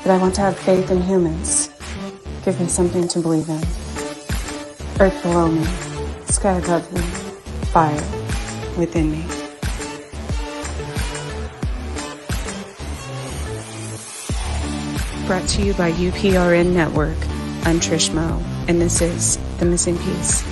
but I want to have faith in humans. Give me something to believe in. Earth below me, sky above me, fire within me. Brought to you by UPRN Network. I'm Trish Moe, and this is The Missing Piece.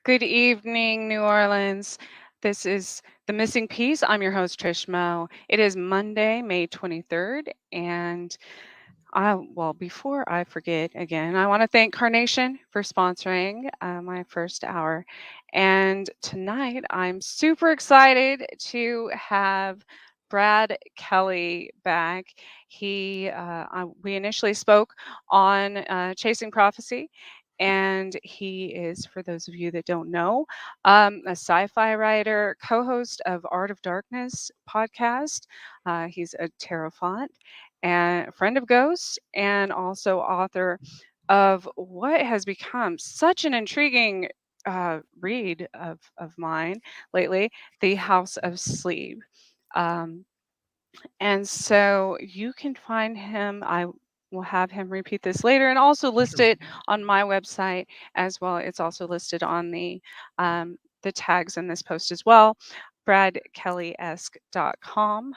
Good evening, New Orleans. This is The Missing Piece. I'm your host, Trish Moe. It is Monday, May 23rd, and before I forget again, I want to thank Carnation for sponsoring my first hour. And tonight, I'm super excited to have Brad Kelly back. We initially spoke on Chasing Prophecy. And he is, for those of you that don't know, a sci-fi writer, co-host of Art of Darkness podcast. He's a tarotphant and a friend of ghosts, and also author of what has become such an intriguing read of mine lately, The House of Sleep. And so you can find him. I will have him repeat this later and also list it on my website as well. It's also listed on the tags in this post as well, bradkellyesque.com.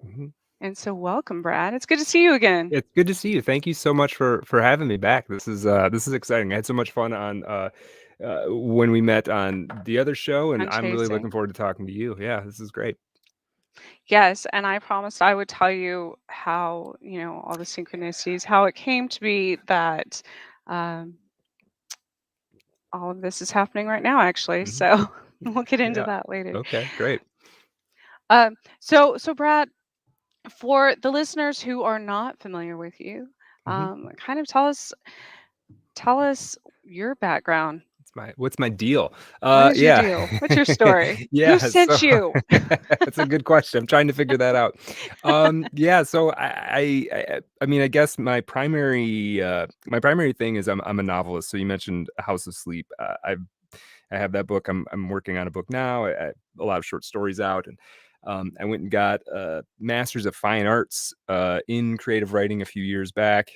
Mm-hmm. And so welcome, Brad. It's good to see you again. It's good to see you. Thank you so much for having me back. This is exciting. I had so much fun on when we met on the other show, and I'm really looking forward to talking to you. Yeah, this is great. Yes, and I promised I would tell you how, all the synchronicities, how it came to be that all of this is happening right now, actually. Mm-hmm. So we'll get into that later. Okay, great. So Brad, for the listeners who are not familiar with you, kind of tell us your background. What's my deal? What is your deal? What's your story? Yeah, Who sent you? That's a good question. I'm trying to figure that out. So I mean, I guess my primary thing is I'm a novelist. So you mentioned House of Sleep. I have that book. I'm working on a book now. A lot of short stories out, and I went and got a Master's of Fine Arts in creative writing a few years back.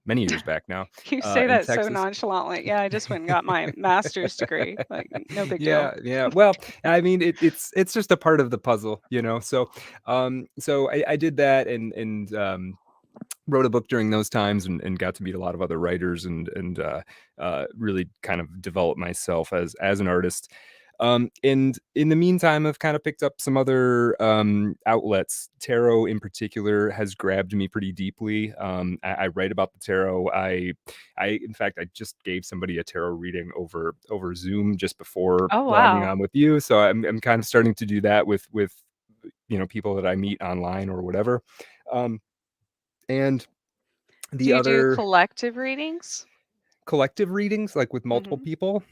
Many years back now. You say that Texas. so nonchalantly. Yeah, I just went and got my master's degree. Like, no big deal. Yeah. Well, I mean, it's just a part of the puzzle, So, I did that and wrote a book during those times and got to meet a lot of other writers and really kind of develop myself as an artist. And in the meantime, I've kind of picked up some other outlets. Tarot in particular has grabbed me pretty deeply. I write about the tarot. In fact, I just gave somebody a tarot reading over Zoom just before logging on with you. So I'm kind of starting to do that with people that I meet online or whatever. And do you do collective readings? Collective readings, like with multiple people?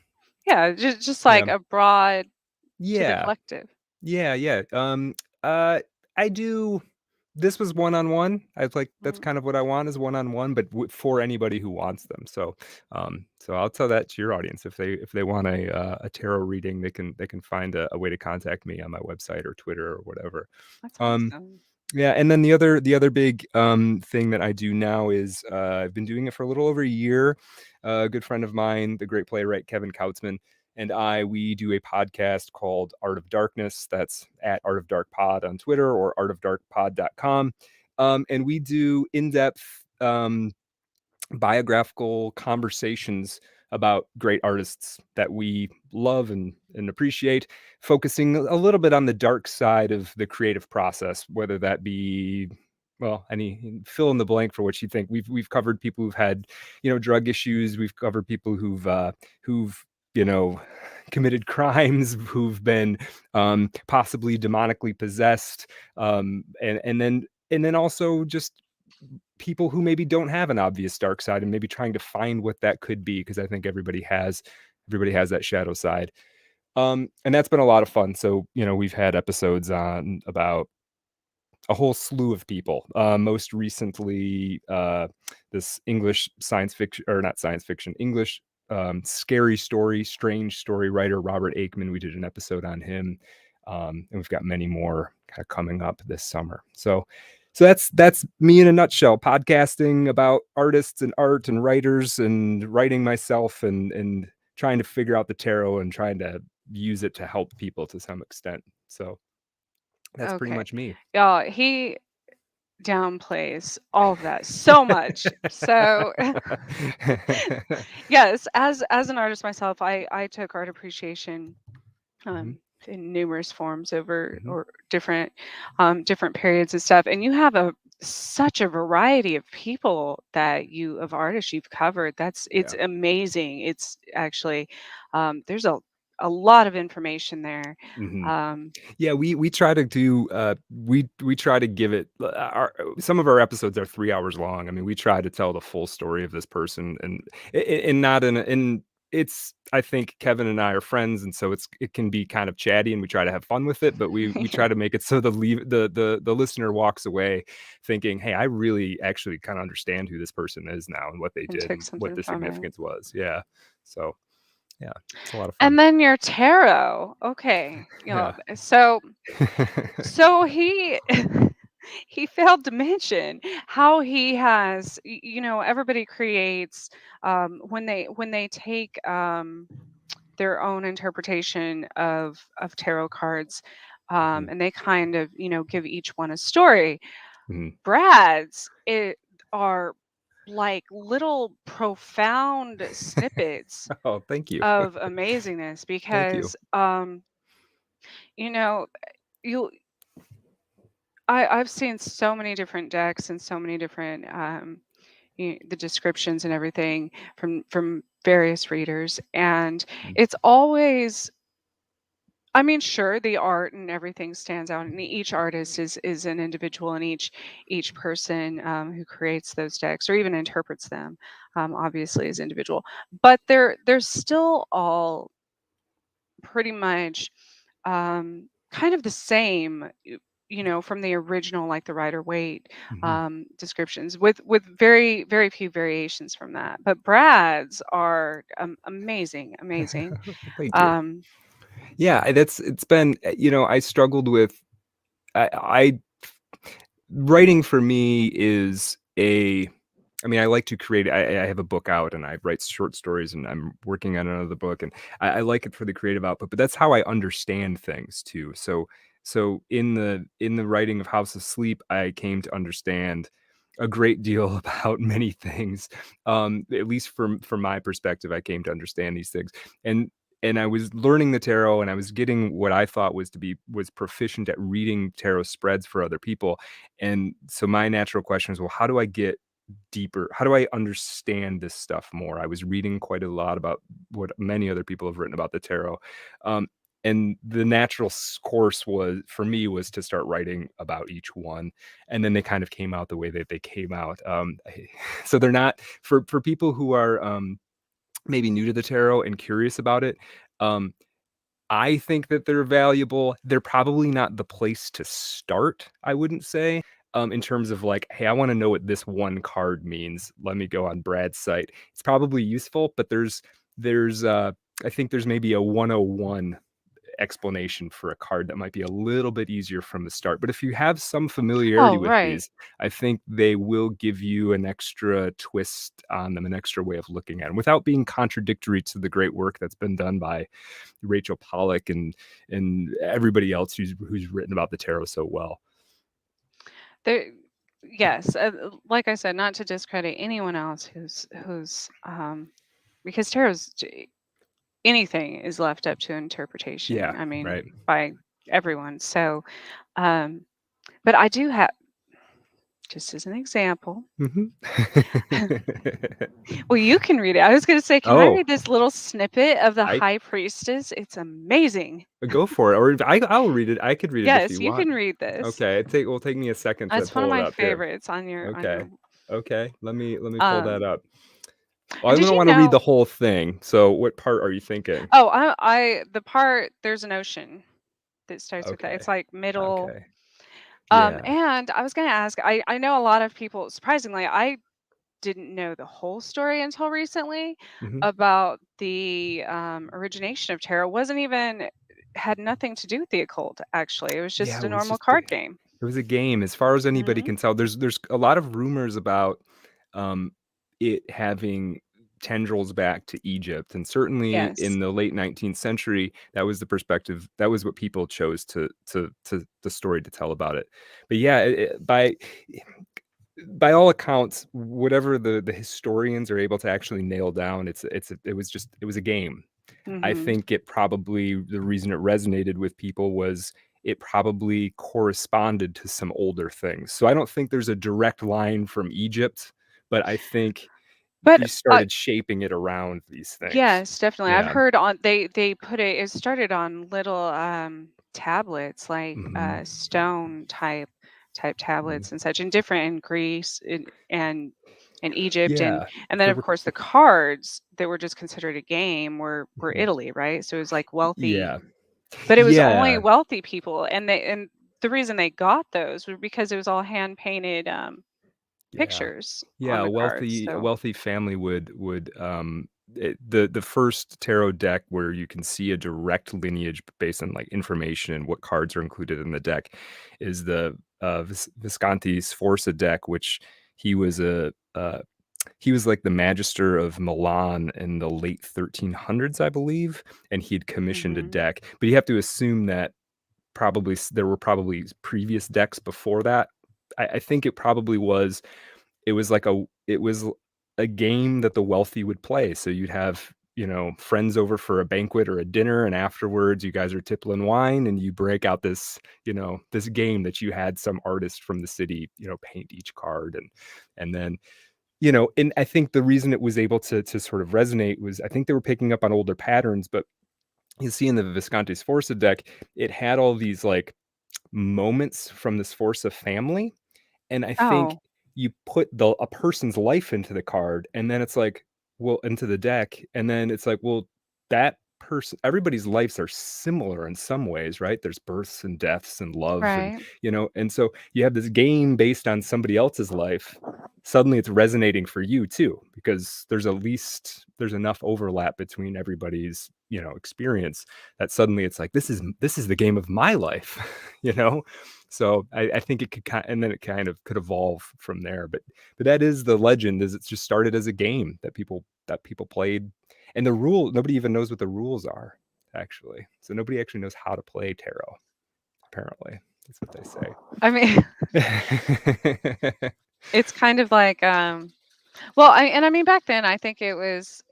Yeah, just like a broad to the collective. Yeah. I do. This was one-on-one. I was like, that's kind of what I want is one-on-one, but for anybody who wants them. So, I'll tell that to your audience if they want a tarot reading, they can find a way to contact me on my website or Twitter or whatever. That's awesome. Yeah, and then the other big thing that I do now is I've been doing it for a little over a year. A good friend of mine, the great playwright Kevin Kautzman, and we do a podcast called Art of Darkness. That's at Art of Dark Pod on Twitter or artofdarkpod.com. And we do in-depth biographical conversations about great artists that we love and appreciate, focusing a little bit on the dark side of the creative process, whether that be, well, any fill in the blank for what you think. We've covered people who've had, drug issues. We've covered people who've committed crimes, who've been possibly demonically possessed, and then also just people who maybe don't have an obvious dark side and maybe trying to find what that could be, because I think everybody has that shadow side. And that's been a lot of fun. So, we've had episodes on about a whole slew of people. Most recently, this English science fiction, or not science fiction, English strange story writer Robert Aikman. We did an episode on him. And we've got many more kind of coming up this summer. So that's me in a nutshell. Podcasting about artists and art and writers, and writing myself, and trying to figure out the tarot and trying to use it to help people to some extent. So that's pretty Okay. much me. Y'all, he downplays all of that so much. So yes, as an artist myself, I took art appreciation Mhm, in numerous forms over mhm. or different periods and stuff. And you have a such a variety of people that you of artists you've covered. It's Yeah. amazing. It's actually there's a lot of information there. Mhm. Um, Yeah, we try to do we try to give it our some of our episodes are 3 hours long. I mean, we try to tell the full story of this person, and not in it's I think Kevin and I are friends, and so it can be kind of chatty, and we try to have fun with it, but we try to make it so the listener walks away thinking, "Hey, I really actually kind of understand who this person is now and what they and did took and what something the from it. significance was." Yeah. So, yeah, it's a lot of fun. And then your tarot. Okay. Yeah. So he he failed to mention how he has everybody creates when they take their own interpretation of tarot cards Mhm, and they kind of give each one a story. mhm. Brad's it are like little profound snippets Oh, thank you. of amazingness Thank you. because you know you I've seen so many different decks and so many different the descriptions and everything from various readers, and Mm, it's always, I mean, sure, the art and everything stands out, and each artist is an individual, and each person who creates those decks or even interprets them obviously is individual, but they're still all pretty much kind of the same, from the original, like the Rider Waite mhm. descriptions, with very very few variations from that. But Brad's are amazing, amazing. Thank you. Um, Yeah, that's it's been, I struggled with I writing for me is a I mean, I like to create I have a book out and I write short stories and I'm working on another book, and I like it for the creative output, but that's how I understand things too. So in the writing of House of Sleep, I came to understand a great deal about many things. At least from my perspective, I came to understand these things. And and I was learning the tarot, and I was getting what I thought was proficient at reading tarot spreads for other people. And so my natural question is, well, how do I get deeper? How do I understand this stuff more? I was reading quite a lot about what many other people have written about the tarot. Um, and the natural course was for me was to start writing about each one, and then they kind of came out the way that they came out. So they're not for people who are maybe new to the tarot and curious about it. Um, I think that they're valuable. They're probably not the place to start, I wouldn't say, in terms of like, "Hey, I wanna know what this one card means. Let me go on Brad's site." It's probably useful, but there's I think there's maybe a 101 explanation for a card that might be a little bit easier from the start. But if you have some familiarity oh, with right. these, I think they will give you an extra twist on them, an extra way of looking at them without being contradictory to the great work that's been done by Rachel Pollack and everybody else who's written about the tarot so well. There, yes, like I said, not to discredit anyone else who's because anything is left up to interpretation. Yeah, I mean, right. by everyone. So, um, but I do have, just as an example. Mhm. Well, you can read it. I was going to say, can I Oh, read this little snippet of the I High Priestess? It's amazing. go for it, or if I'll read it. I could read it if Yes, you you want. can read this. Okay, it will take me a second to It's one of pull it my up here. favorites on Okay. your Okay, let me pull that um up. Well, and I'm did gonna you wanna read know the whole thing, so what part are you thinking? oh, I the part there's an ocean that starts with that. Okay, It's like middle. okay. Yeah. And I was going to ask, I know a lot of people, surprisingly, I didn't know the whole story until recently Mhm. about the origination of tarot. Wasn't even had nothing to do with the occult, actually. It was Yeah, just it a was normal just a card game. it was a game as far as anybody Mhm. can tell. There's a lot of rumors about um, it having tendrils back to Egypt, and certainly Yes. in the late 19th century, that was the perspective. That was what people chose to the story to tell about it. But yeah, by all accounts, whatever the historians are able to actually nail down, it was a game. I Mhm. think it probably the reason it resonated with people was it probably corresponded to some older things. So I don't think there's a direct line from Egypt, but I think But, you started shaping it around these things. yes, definitely. I've Yeah. heard on they put it started on little, tablets, like, Mhm. stone type Mhm. tablets and such, and different in Greece and in Egypt, Yeah. and then, There of were course, the cards that were just considered a game were Mhm. Italy, right? So it was, like, wealthy, Yeah. but it was only Yeah. wealthy people, and the reason they got those was because it was all hand painted, Yeah. pictures Yeah, on the cards, a so wealthy family would the first tarot deck where you can see a direct lineage based on like information and what cards are included in the deck is the Visconti Sforza deck, which he was a he was like the magister of Milan in the late 1300s, I believe, and he'd commissioned a mhm. deck. But you have to assume that there were probably previous decks before that. I think it was a game that the wealthy would play. So you'd have, friends over for a banquet or a dinner, and afterwards you guys are tippling wine and you break out this game that you had some artist from the city, paint each card and then and I think the reason it was able to sort of resonate was I think they were picking up on older patterns, but you see in the Visconti Sforza deck, it had all these like moments from the Sforza family, and I think Oh, you put a person's life into the card, and then it's like, well, into the deck, and then it's like, well, that person, everybody's lives are similar in some ways, right? There's births and deaths and love, and right. and so you have this game based on somebody else's life. Suddenly, it's resonating for you too, because there's enough overlap between everybody's experience that suddenly it's like this is the game of my life, you know so I think it could and then it kind of could evolve from there. But that is the legend, is it's just started as a game that people played. And the rule, nobody even knows what the rules are, actually. So nobody actually knows how to play tarot, apparently. That's what I mean, they say. it's kind of like, well, I mean, back then, I think it's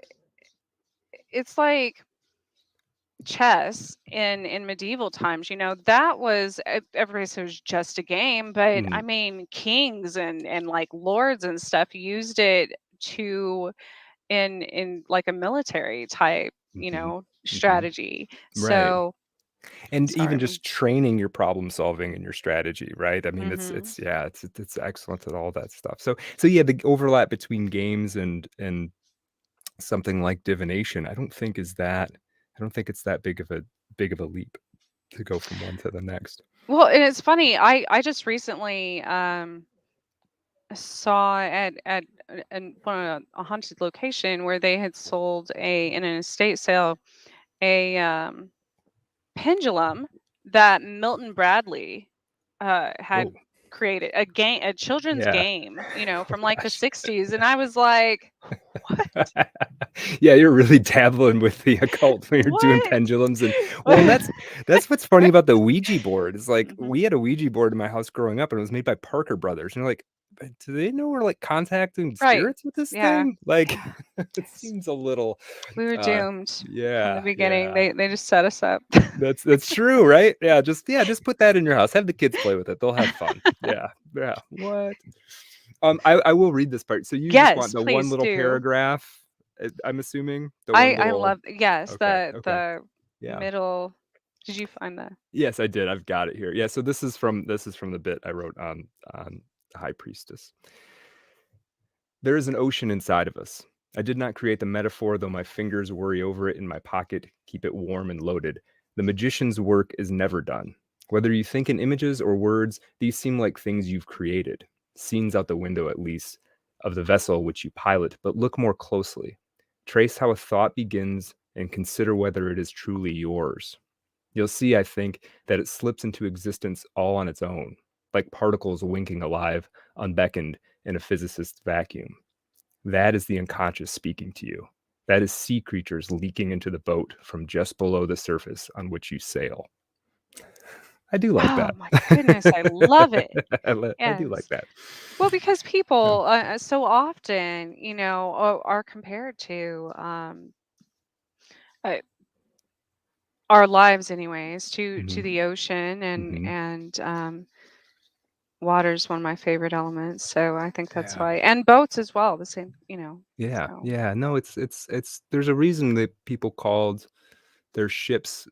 like chess in medieval times, that was everybody said it was just a game, but I Mhm, mean, kings and like lords and stuff used it to in like a military type, mhm, mhm. strategy. Right. So, And even sorry. just training your problem solving and your strategy, right? I mean, Mhm. it's excellent at all that stuff. So yeah, the overlap between games and something like divination, I don't think it's that big of a leap to go from one to the next. Well, and it's funny. I just recently saw at a haunted location where they had sold in an estate sale a pendulum that Milton Bradley had Whoa. created, a children's Yeah. game, Oh from like the gosh. 60s, and I was like, what? Yeah, you're really dabbling with the occult when you're doing What? pendulums. And that's what's funny about the Ouija board. Is like Mhm. we had a Ouija board in my house growing up, and it was made by Parker Brothers. And you're like, "But do they know we're like contacting Right. spirits with this Yeah. thing?" Like Yeah. it seems a little We were uh doomed from the yeah, beginning. yeah. They just set us up. That's true, right? Yeah, just put that in your house. Have the kids play with it. They'll have fun. Yeah. Yeah. What? I will read this part. So you just want Yes, the one please little do. paragraph, I'm assuming? The one I little love, yes, Okay, okay. the Yeah. middle. Did you find that? Yes, I did. I've got it here. Yeah, so this is from the bit I wrote on the High Priestess. There is an ocean inside of us. I did not create the metaphor, though my fingers worry over it in my pocket, keep it warm and loaded. The magician's work is never done. Whether you think in images or words, these seem like things you've created. Scenes out the window, at least, of the vessel which you pilot, but look more closely. Trace how a thought begins and consider whether it is truly yours. you'll see, I think, that it slips into existence all on its own, like particles winking alive, unbeckoned in a physicist's vacuum. That is the unconscious speaking to you. That is sea creatures leaking into the boat from just below the surface on which you sail. I do like Oh that. my goodness, I love it. I do like Yes. that. Well, because Yeah. people so often, are compared uh, our lives, anyways, to Mhm. the ocean, and Mhm. water's one of my favorite elements. So I think that's Yeah. why, and boats as well. The same, Yeah. So. Yeah. No, it's there's a reason that people called their ships,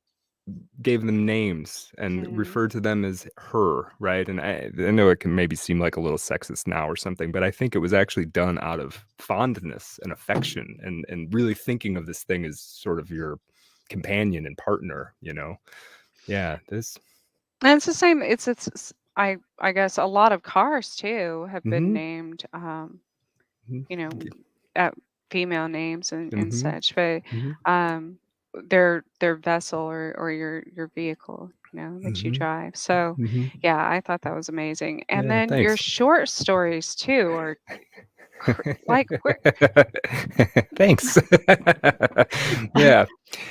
gave them names and Mhm. referred to them as her, right? And I know it can maybe seem like a little sexist now or something, but I think it was actually done out of fondness and affection, and really thinking of this thing as sort of your companion and partner, you know? Yeah, this. And it's the same. I guess a lot of cars too have been Mhm. named, Mhm. you know, Yeah. at female names and Mhm. such, but Mhm. um, their vessel, or your vehicle, that you Mhm. drive. So, Mhm. yeah, I thought that was amazing. And Yeah, then your thanks. short stories too are like where. Thanks. Yeah.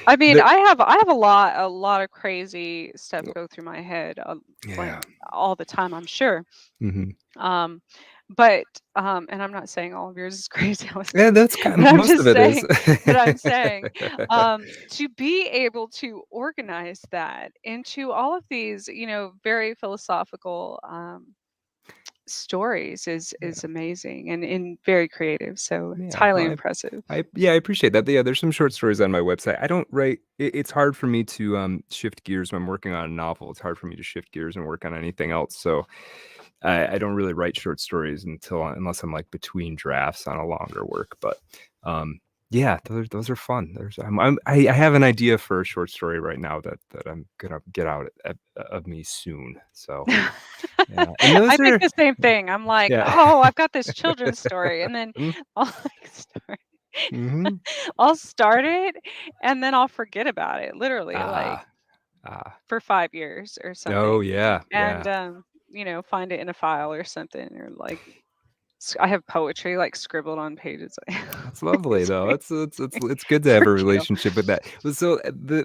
I mean, The I have a lot of crazy stuff go through my head, like yeah. all the time, I'm sure. Mhm. Um, but and I'm not saying all of yours is crazy, Yeah, that's but kind I'm most of just it is. saying, to be able to organize that into all of these, very philosophical stories is Yeah, amazing, and very creative. So it's yeah. highly Well, impressive. I appreciate that. Yeah, there's some short stories on my website. I don't write. It's hard for me to shift gears when I'm working on a novel. It's hard for me to shift gears and work on anything else. So I don't really write short stories unless I'm like between drafts on a longer work. But um, yeah, those are fun. I have an idea for a short story right now that I'm gonna get out of me soon. So yeah, and I those think are the same thing. I'm like, yeah. oh, I've got this children's story, and then Mm, I'll like start. mhm. I'll start it, and then I'll forget about it, literally, like Ah, ah. for 5 years or Oh, something, yeah, and yeah. find it in a file or something, or like I have poetry like scribbled on pages. That's lovely, It's though. crazy. It's good to have For a real. relationship with that. Well, so, uh,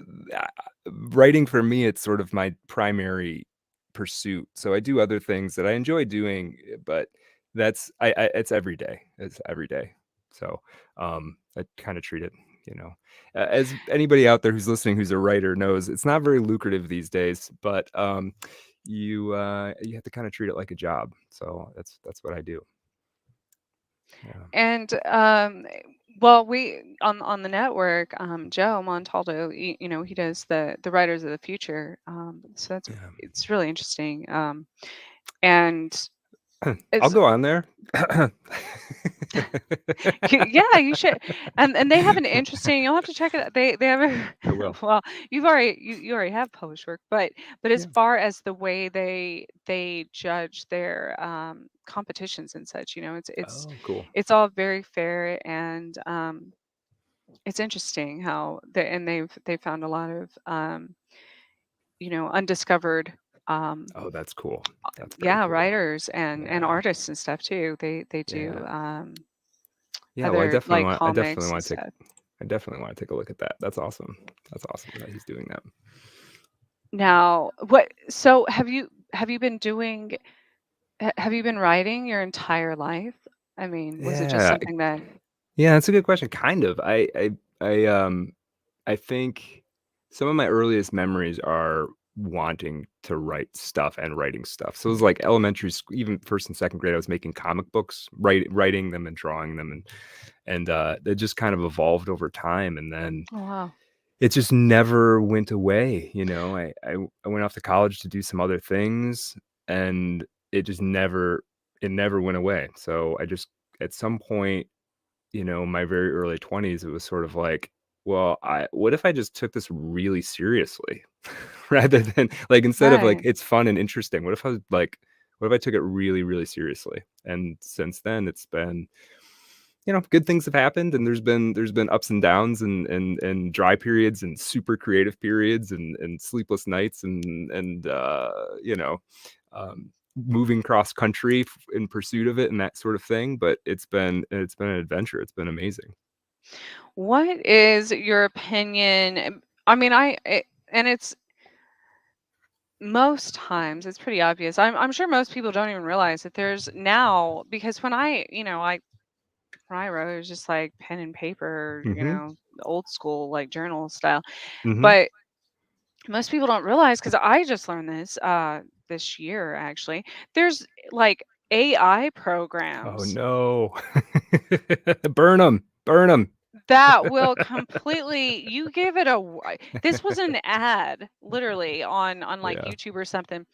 writing for me, it's sort of my primary pursuit. So I do other things that I enjoy doing, but it's every day. It's every day. So, I kinda treat it, you know, as anybody out there who's listening who's a writer knows, it's not very lucrative these days, but, you have to kinda treat it like a job. So that's what I do. Yeah. And well, we on the network, Joe Montaldo, he does the Writers of the Future. So Yeah. it's really interesting. And I'll it's go on there. yeah, you should. And they have an interesting. You'll have to check it out. They have I a will. well, you already have published work, but as Yeah. far as the way they judge their competitions and such, Oh, cool. it's all very fair, and it's interesting how they found a lot of undiscovered Oh, that's cool. That's very yeah, cool. writers and Yeah. artists and stuff too. They do Yeah. Yeah, well, other like comics and stuff. I definitely wanna take a look at that. That's awesome. That's awesome that he's doing that. Now, what so have you been doing have you been writing your entire life? I mean, was it just Yeah. something that Yeah, that's a good question. Kind of. I, I think some of my earliest memories are wanting to write stuff and writing stuff. So it was like elementary school, even first and second grade, I was making comic books, writing them and drawing them, and it just kind of evolved over time, and then Oh, wow. it just never went away. I went off to college to do some other things, and it never went away. So I just at some point, my very early 20s, it was sort of like, well, I what if I just took this really seriously rather than like instead of like Right. it's fun and interesting, what if I took it really, really seriously? And since then it's been good things have happened, and there's been ups and downs, and dry periods, and super creative periods, and sleepless nights, and um, moving cross country in pursuit of it, and that sort of thing. But it's been an adventure. It's been amazing. What is your opinion? I mean, and it's most times it's pretty obvious. I'm sure most people don't even realize that there's now, because when I wrote, it was just like pen and paper, Hmm. old school like journal style. Hmm. But most people don't realize, because I just learned this this year actually. There's like AI Oh programs no. Burn them, burn them. that will completely, you give it a this was an ad literally on like Yeah, YouTube or something,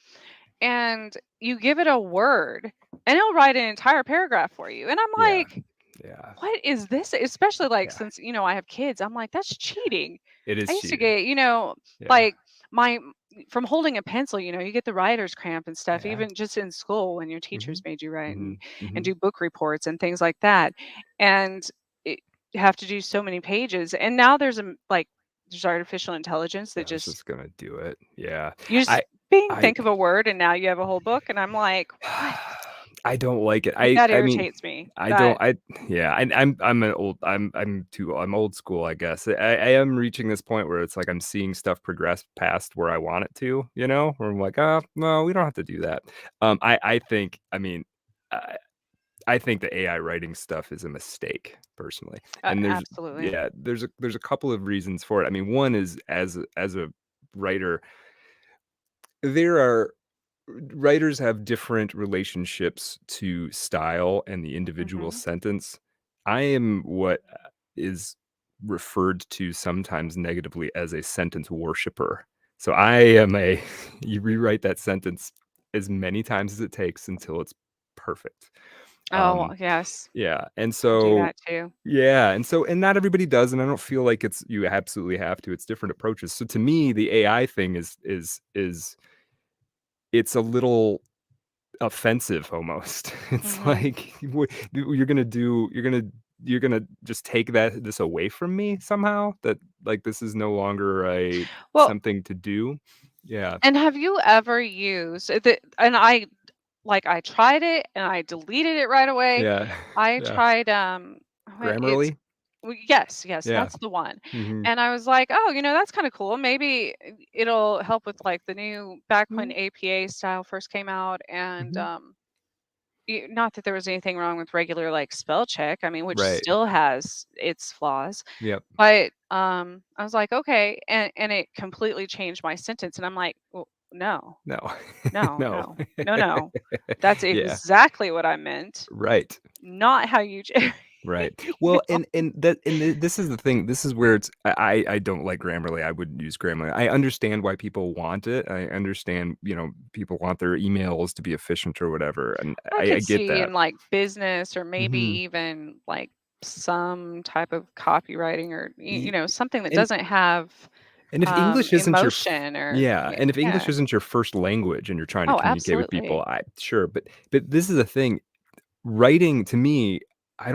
and you give it a word and it'll write an entire paragraph for you. And I'm yeah, like, yeah, what is this? Especially like, yeah. since I have kids, I'm like, that's cheating. It I is used to cheating. get, Yeah. like my from holding a pencil, you get the writer's cramp and stuff, Yeah. even just in school when your Hmm. teachers made you write Hmm. and Hmm. do book reports and things like that. And it, you have to do so many pages. And now there's artificial intelligence that I was just, just gonna do it. Yeah. you just I bing, I think of a word, and now you have a whole book. And I'm like, what? I don't like it. That I mean, irritates me. I don't That I yeah, I'm an old I'm old school, I guess. I am reaching this point where it's like I'm seeing stuff progress past where I want it to, where I'm like, "Oh, no, we don't have to do that." I think, I mean, I I think the AI writing stuff is a mistake personally. And absolutely. there's a couple of reasons for it. I mean, one is, as a writer, there are writers have different relationships to style and the individual Hmm. sentence. I am what is referred to sometimes negatively as a sentence worshiper. So I am a you rewrite that sentence as many times as it takes until it's perfect. Oh, Um, yes. yeah, and I do so that too. not everybody does, and I don't feel like you absolutely have to. It's different approaches. So to me, the AI thing is it's a little offensive almost. It's Hmm. like, you're gonna just take this away from me somehow, that like this is no longer a Well, something to do. Yeah. and have you ever used the, and I tried it and I deleted it right away. Yeah. I Yeah. tried it's Grammarly? yes, yes, Yeah. that's the one. Mhm. And I was like, "Oh, that's kind of cool. Maybe it'll help with like the new, back when Mhm. APA style first came out." And Mhm. not that there was anything wrong with regular like spell check, I mean, which Right. still has its flaws. Yep. But I was like, "Okay." And it completely changed my sentence, and I'm like, "Well, no. No. No, No. no. No, no. That's Yeah. exactly what I meant, Right. not how you Right. you Well, know? this is the thing. This is where I don't like Grammarly. I wouldn't use Grammarly. I understand why people want it. I understand, people want their emails to be efficient or whatever, and I I could get see that. in like business, or maybe Mhm. even like some type of copywriting, or E something that and doesn't have and if English isn't your f emotion, or yeah, and if English yeah. isn't your first language and you're trying to Oh, communicate with people, absolutely. I sure, but this is the thing. Writing to me, I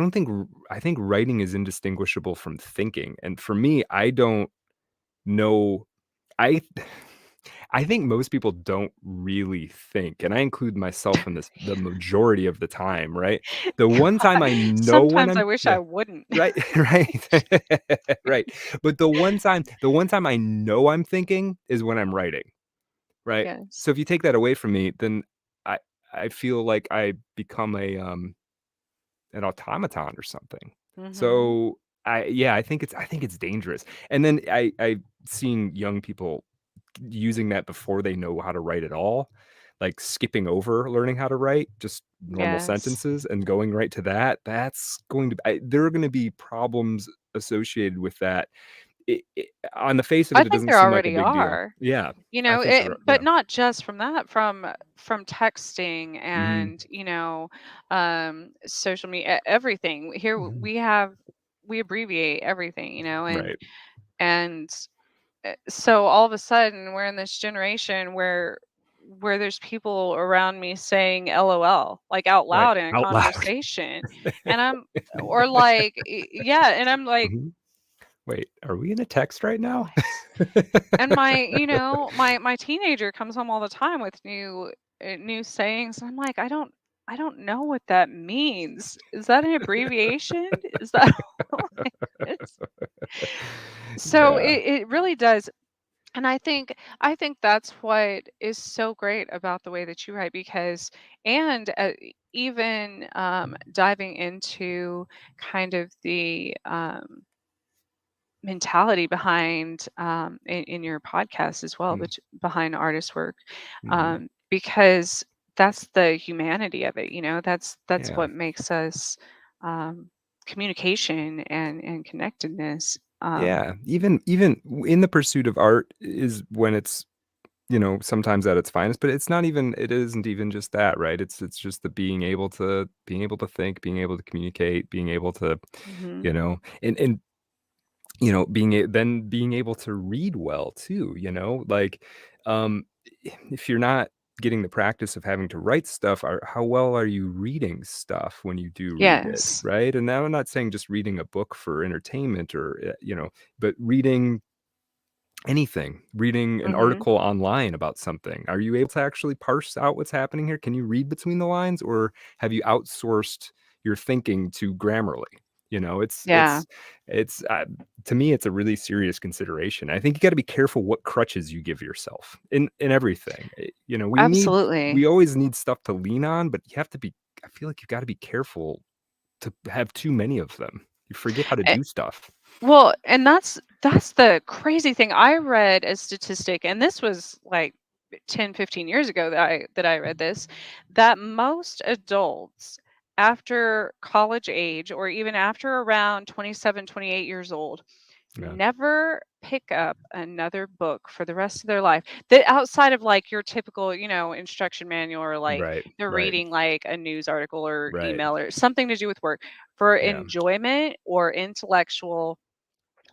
think writing is indistinguishable from thinking, and for me, I don't know. I I think most people don't really think, and I include myself in this the majority of the time, right? The one time I know when Sometimes I I'm wish yeah, I wouldn't. right, right, right. But the one time I know I'm thinking is when I'm writing, right? Yes. So if you take that away from me, then I I feel like I become an automaton or something. Mhm. So I think it's dangerous. And then I seeing young people using that before they know how to write at all, like skipping over learning how to write, just normal Yes. sentences and going right to that. That's going to there are going to be problems associated with that. On the face of I it, it think doesn't there seem like a already big deal. are. Yeah, I think there are. But Yeah. not just from that, from texting Hmm. and social media, everything. Here Hmm. we abbreviate everything, Right. and so all of a sudden we're in this generation where where there's people around me saying LOL like out Right. loud in a Out loud. conversation, and I'm or like yeah, and I'm like, Mhm. Wait, are we in a text right now? what? And my, my teenager comes home all the time with new sayings. And I'm like, I don't know what that means. Is that an abbreviation? Is that like it's so Yeah. it really does. And I think that's what is so great about the way that you write, because and even diving into kind of the mentality behind in your podcast as well, Mm, but behind artist work, mhm. because that's the humanity of it. That's Yeah. what makes us um, communication and connectedness. Yeah. Even in the pursuit of art is when it's, sometimes at its finest, but it isn't even just that, right? It's just the being able to think, being able to communicate, being able to, Hmm. and being able to read well too, like, um, if you're not getting the practice of having to write stuff, how well are you reading stuff when you do read it, Yes. right? And now I'm not saying just reading a book for entertainment or, but reading anything, reading an Hmm. article online about something. Are you able to actually parse out what's happening here? Can you read between the lines, or have you outsourced your thinking to Grammarly? It's Yeah. to me, it's a really serious consideration. I think you got to be careful what crutches you give yourself in everything. We Absolutely. always need stuff to lean on, but you have to be. I feel like you got to be careful to have too many of them. You forget how to Eh, do stuff. Well, and that's the crazy thing. I read a statistic, and this was like 10, 15 years ago that I read this, that most adults after college age, or even after around 27, 28 years old, Yeah. never pick up another book for the rest of their life, that outside of like your typical, instruction manual, or like Right. they're Right. reading like a news article or Right. email or something to do with work, for Yeah. enjoyment or intellectual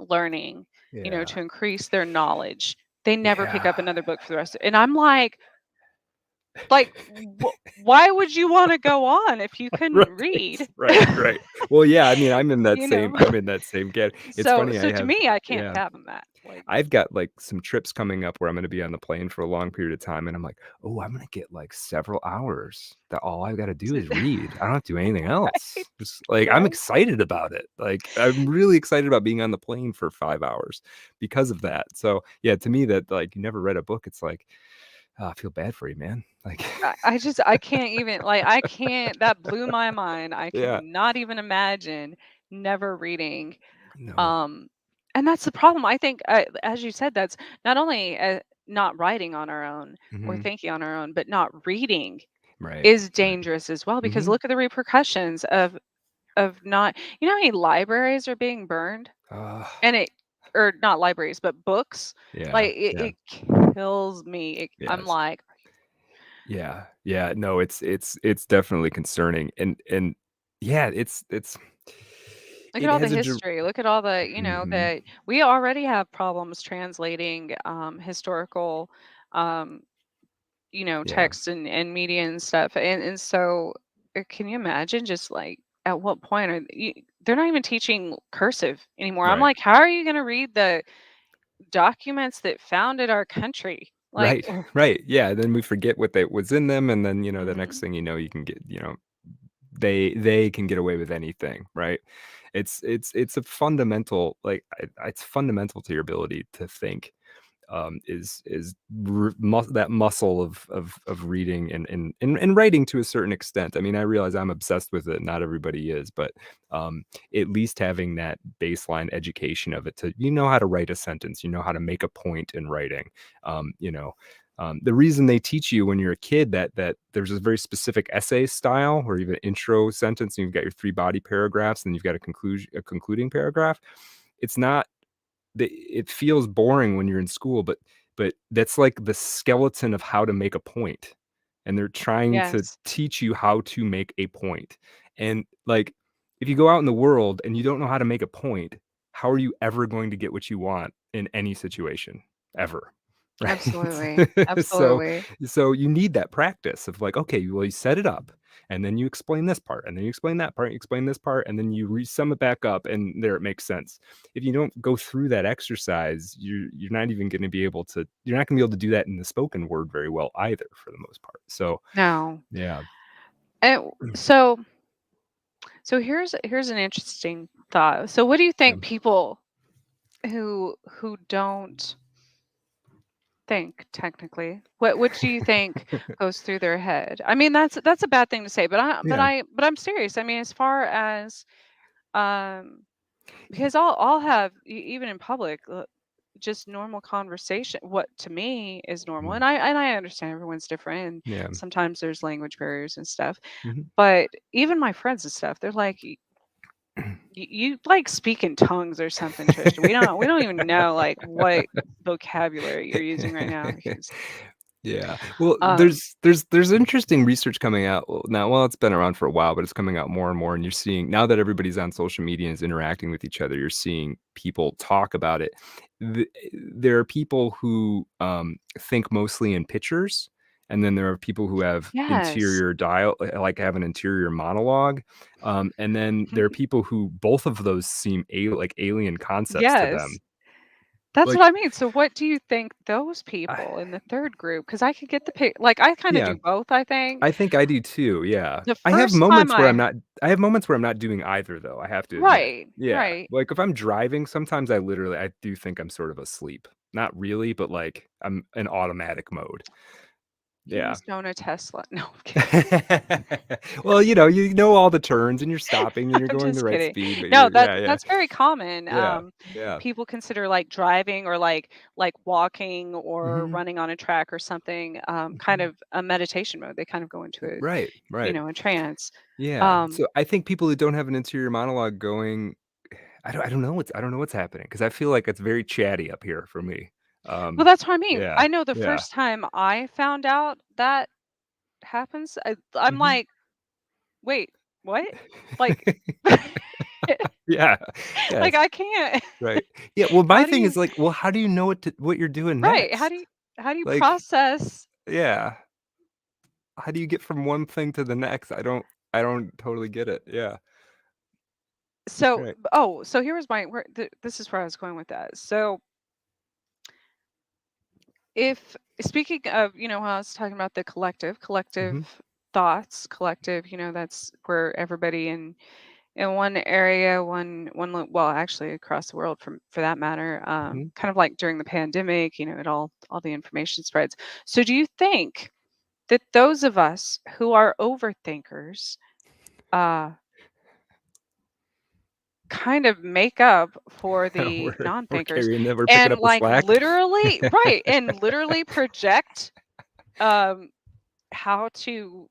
learning, Yeah. to increase their knowledge. They never pick Yeah. up another book for the rest of, and I'm like, why would you want to go on if you couldn't Right, read? right, right. Well, yeah, I mean, I'm in that you same know. I'm in that same get It's So funny, so to me, I can't yeah. fathom that. Like, I've got, like, some trips coming up where I'm gonna be on the plane for a long period of time, and I'm like, "Oh, I'm gonna get, like, several hours that all I've gotta do is read. I don't have to do anything right? else." Just, like, I'm Yes. excited about it. Like, I'm really excited about being on the plane for 5 hours because of that. So, yeah, to me, that, like, you never read a book, it's like, "Oh, I feel bad for you, man." Like, I can't even, like, I can't, that blew my mind. I yeah. cannot even imagine never reading. No. Um, and that's the problem. I think, as you said, that's not only not writing on our own or Mhm. thinking on our own, but not reading Right, is right. dangerous as well. Because Mhm. look at the repercussions of not, how many libraries are being burned, Ah, and it, or not libraries, but books. yeah, Like it, yeah, it kills me. I'm yes. like, Yeah, yeah, no, it's definitely concerning, and yeah, look at it all the has history. Look at all the, mhm, that we already have problems translating historical um, yeah, text and media and stuff. And so can you imagine just like at what point they're not even teaching cursive anymore. I'm right, like, how are you going to read the documents that founded our country? Like, right, right, yeah, then we forget what that was in them, and then, the next mhm. thing you know, you can get, they can get away with anything, right? It's a fundamental, like, it's fundamental to your ability to think, is that muscle of reading and writing to a certain extent. I mean, I realize I'm obsessed with it. Not everybody is, but at least having that baseline education of it, to how to write a sentence, how to make a point in writing. Um, you know, the reason they teach you when you're a kid that there's a very specific essay style where you have an intro sentence and you've got your three body paragraphs and you've got a concluding paragraph. It's not it feels boring when you're in school, but that's like the skeleton of how to make a point, and they're trying to Yes. teach you how to make a point. And, like, if you go out in the world and you don't know how to make a point, how are you ever going to get what you want in any situation? Ever. Absolutely. right? So Absolutely. you need that practice of like, okay, well, you set it up, and then you explain this part, and then you explain that part, you explain this part, and then you sum it back up, and there it makes sense. If you don't go through that exercise, you're not even going to be able to. You're not going to be able to do that in the spoken word very well either, for the most part. So No. yeah, And so here's an interesting thought. So what do you yeah, think people who don't think technically, what do you think goes through their head? I mean, that's a bad thing to say, but yeah. I'm serious. I mean, as far as um because I'll have even in public, just normal conversation, what to me is normal, Mhm. and I understand everyone's different, and Yeah. sometimes there's language barriers and stuff, Mhm. but even my friends and stuff, they're like, you like speak in tongues or something, Trisha. We don't even know like what vocabulary you're using right now because Yeah. Well, um there's interesting research coming out now. Well, it's been around for a while, but it's coming out more and more. And you're seeing now that everybody's on social media and is interacting with each other, you're seeing people talk about it. There are people who think mostly in pictures, and then there are people who have yes. interior dial, like have an interior monologue. And then there are people who both of those seem like alien concepts to them. Yes. That's what Like, I mean. So what do you think those people in the third group, because I could get the pic, like I kind of yeah. do both, I think. I think I do too, yeah. The first time I have moments where I'm not doing either though, I have to admit. right, Yeah. right. Like, if I'm driving, sometimes I do think I'm sort of asleep. Not really, but, like, I'm in automatic mode. You Yeah. must own a Tesla. No, I'm kidding. Well, you know all the turns, and you're stopping, and you're I'm going the just right kidding. speed, but No, you're yeah, yeah. that's very common. Yeah. Yeah. People consider like driving or like walking or Mhm. running on a track or something, kind Mhm. of a meditation mode. They kind of go into Right, right. a trance. Yeah. Um, So, I think people who don't have an interior monologue going I don't know what's happening because I feel like it's very chatty up here for me. well, Um, that's what I mean. yeah, I know the yeah. first time I found out that happens, I'm Mhm. like, wait, what? Like, Yeah, like yes, I can't. right. Yeah, well, my How do thing you is, like, well, how do you know what you're doing right? next? How do you Like, process? yeah, how do you get from one thing to the next? I don't totally get it. Yeah, So, right. oh, so here was this is where I was going with that. So, if speaking of, how I was talking about the collective Mhm, thoughts, collective, that's where everybody in one area, well, actually across the world for that matter, mhm. kind of like during the pandemic, it all the information spreads. So, do you think that those of us who are overthinkers, uh, kind of make up for the We're non-thinkers carrying that we're picking and up the like slack. literally right and literally project um how to,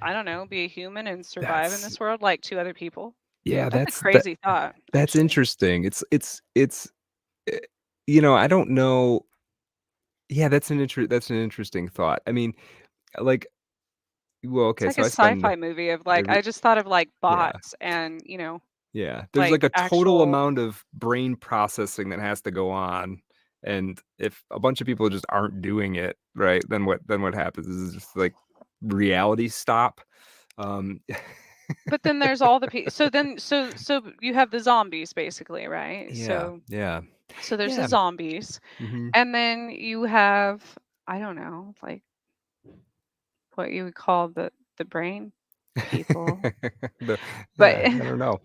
I don't know, be a human and survive in That's this world like to other people. yeah, That's a that's crazy thought, that's actually. interesting. Eh, I don't know. Yeah, that's an interesting thought. I mean, like, well, It's okay, like a so I spend sci-fi movie of like every I just thought of like yeah, bots and yeah. There's like like a total actual. amount of brain processing that has to go on, and if a bunch of people just aren't doing it, right, then what happens is just like reality stop. Um, But then there's all the people. So then so you have the zombies basically, right? yeah, yeah, So there's the yeah. zombies. Mhm. And then you have, I don't know, like what you would call the brain people. The But yeah, I don't know.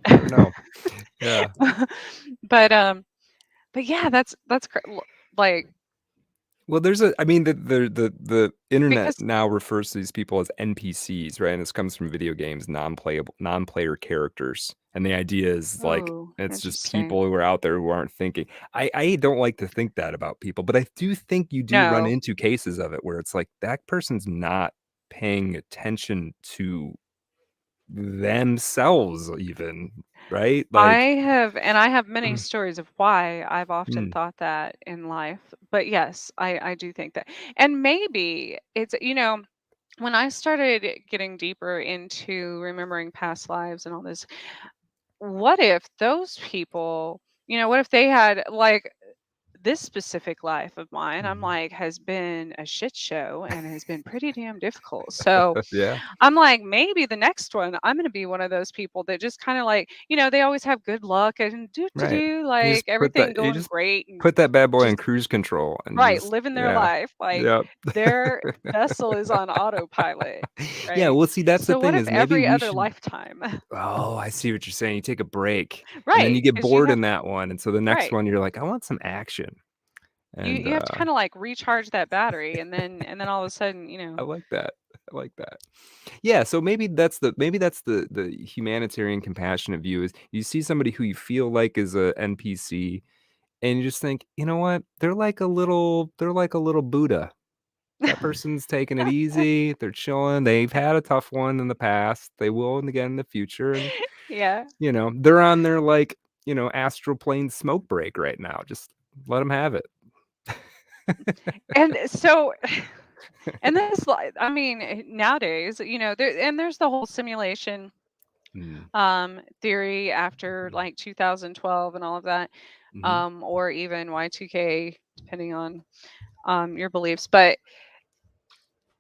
Yeah. but but yeah, like Well, the internet because now refers to these people as NPCs, right? And this comes from video games, non-player characters. And the idea is like oh, it's just interesting. people who are out there who aren't thinking. I don't like to think that about people, but I do think you do run No, into cases of it where it's like that person's not paying attention to themselves even, right? Like, I have many stories of why I've often mm, thought that in life. But yes, I do think that. And maybe it's, when I started getting deeper into remembering past lives and all this, what if those people, what if they had like this specific life of mine, I'm Mhm. like, has been a shit show and has been pretty damn difficult. So Yeah, I'm like, maybe the next one, I'm going to be one of those people that just kind of like, they always have good luck and right. You like just put everything that you going just great and put that bad boy on just cruise control and right, just living their yeah. life. Like Yep. their vessel is on autopilot, Yeah, right? well, see, that's the So what thing if is maybe every we other should lifetime? oh, I see what you're saying. You take a break, and then you Right, get because you bored have in that one, and so the next right. one, you're like, "I want some action." And, You have to kind of like recharge that battery and then all of a sudden, I like that. I like that. Yeah, so maybe that's the humanitarian compassionate view is you see somebody who you feel like is a NPC, and you just think, "You know what? They're like a little Buddha. That person's taking it easy, they're chilling, they've had a tough one in the past, they will again in the future, and, yeah. they're on their, like, astral plane smoke break right now, just let them have it." And so and this like I mean nowadays, there's the whole simulation Mm, theory after mhm, like 2012 and all of that, mhm. or even Y2K, depending on your beliefs. But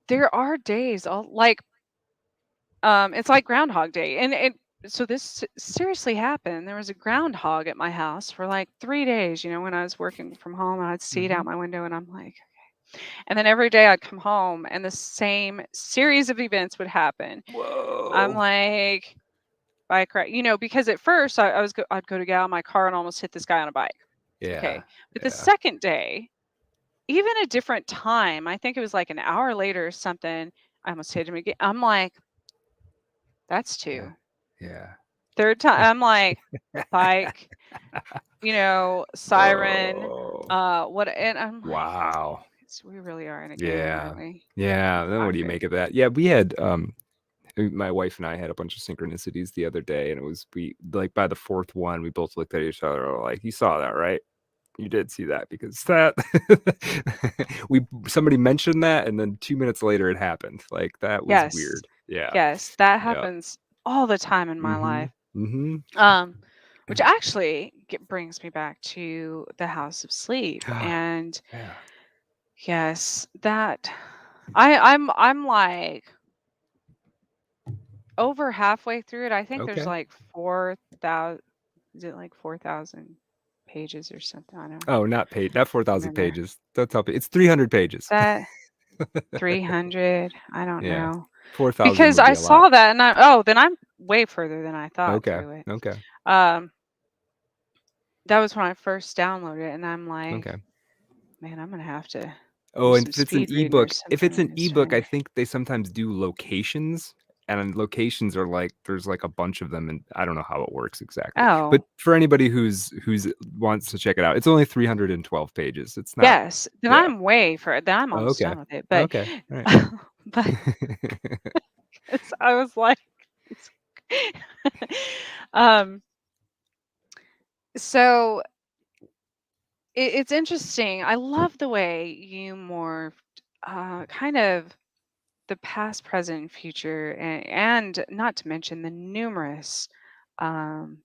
there are days, like it's like Groundhog Day, and so this seriously happened. There was a groundhog at my house for like 3 days. When I was working from home, and I'd see it out Mhm. my window, and I'm like, and then every day I'd come home, and the same series of events would happen. I'm Whoa. like, bike ride, because at first I'd go to get out of my car and almost hit this guy on a bike. Yeah, Okay. But the yeah. second day, even a different time, I think it was like an hour later or something, I almost hit him again. I'm like, that's Yeah. two. Yeah. Third time, I'm like, bike, siren, Oh, what, and I'm like, wow. we really are in a game, Yeah. aren't we? Yeah, It's then what not do you good. make of that? Yeah, we had, my wife and I had a bunch of synchronicities the other day, and it was we like, by the 4th one, we both looked at each other, and we're like, "You saw that, right? You did see that because that" we somebody mentioned that, and then 2 minutes later, it happened. Like, that was Yes. weird. Yeah. Yes. That Yeah. happens all the time in my life. Mhm. Mhm. Um, which actually brings me back to the House of Sleep. And Yeah. yes, that I'm like over halfway through it. I think there's Okay. like 4,000, is it like 4,000 pages or something? I don't Not 4,000 remember. pages. Don't tell me. It's 300 Is pages. that 300? I don't Yeah. know. 4,000 Because would be I a lot. saw that and then I'm way further than I thought Okay. through it. Okay. Um, that was when I first downloaded it and I'm like, Okay. man, I'm gonna have to do Oh, and some if it's an speed reading or ebook if something it's in an this ebook, I journey. think they sometimes do locations, and locations are like there's, like, a bunch of them, and I don't know how it works exactly. But Oh, for anybody who's wants to check it out, it's only 312 pages. It's not yes. Then yeah. then I'm Oh, almost okay. done with it. But Okay. Alright. but I was like um so it's interesting. I love the way you morphed kind of the past, present, and future, and not to mention the numerous um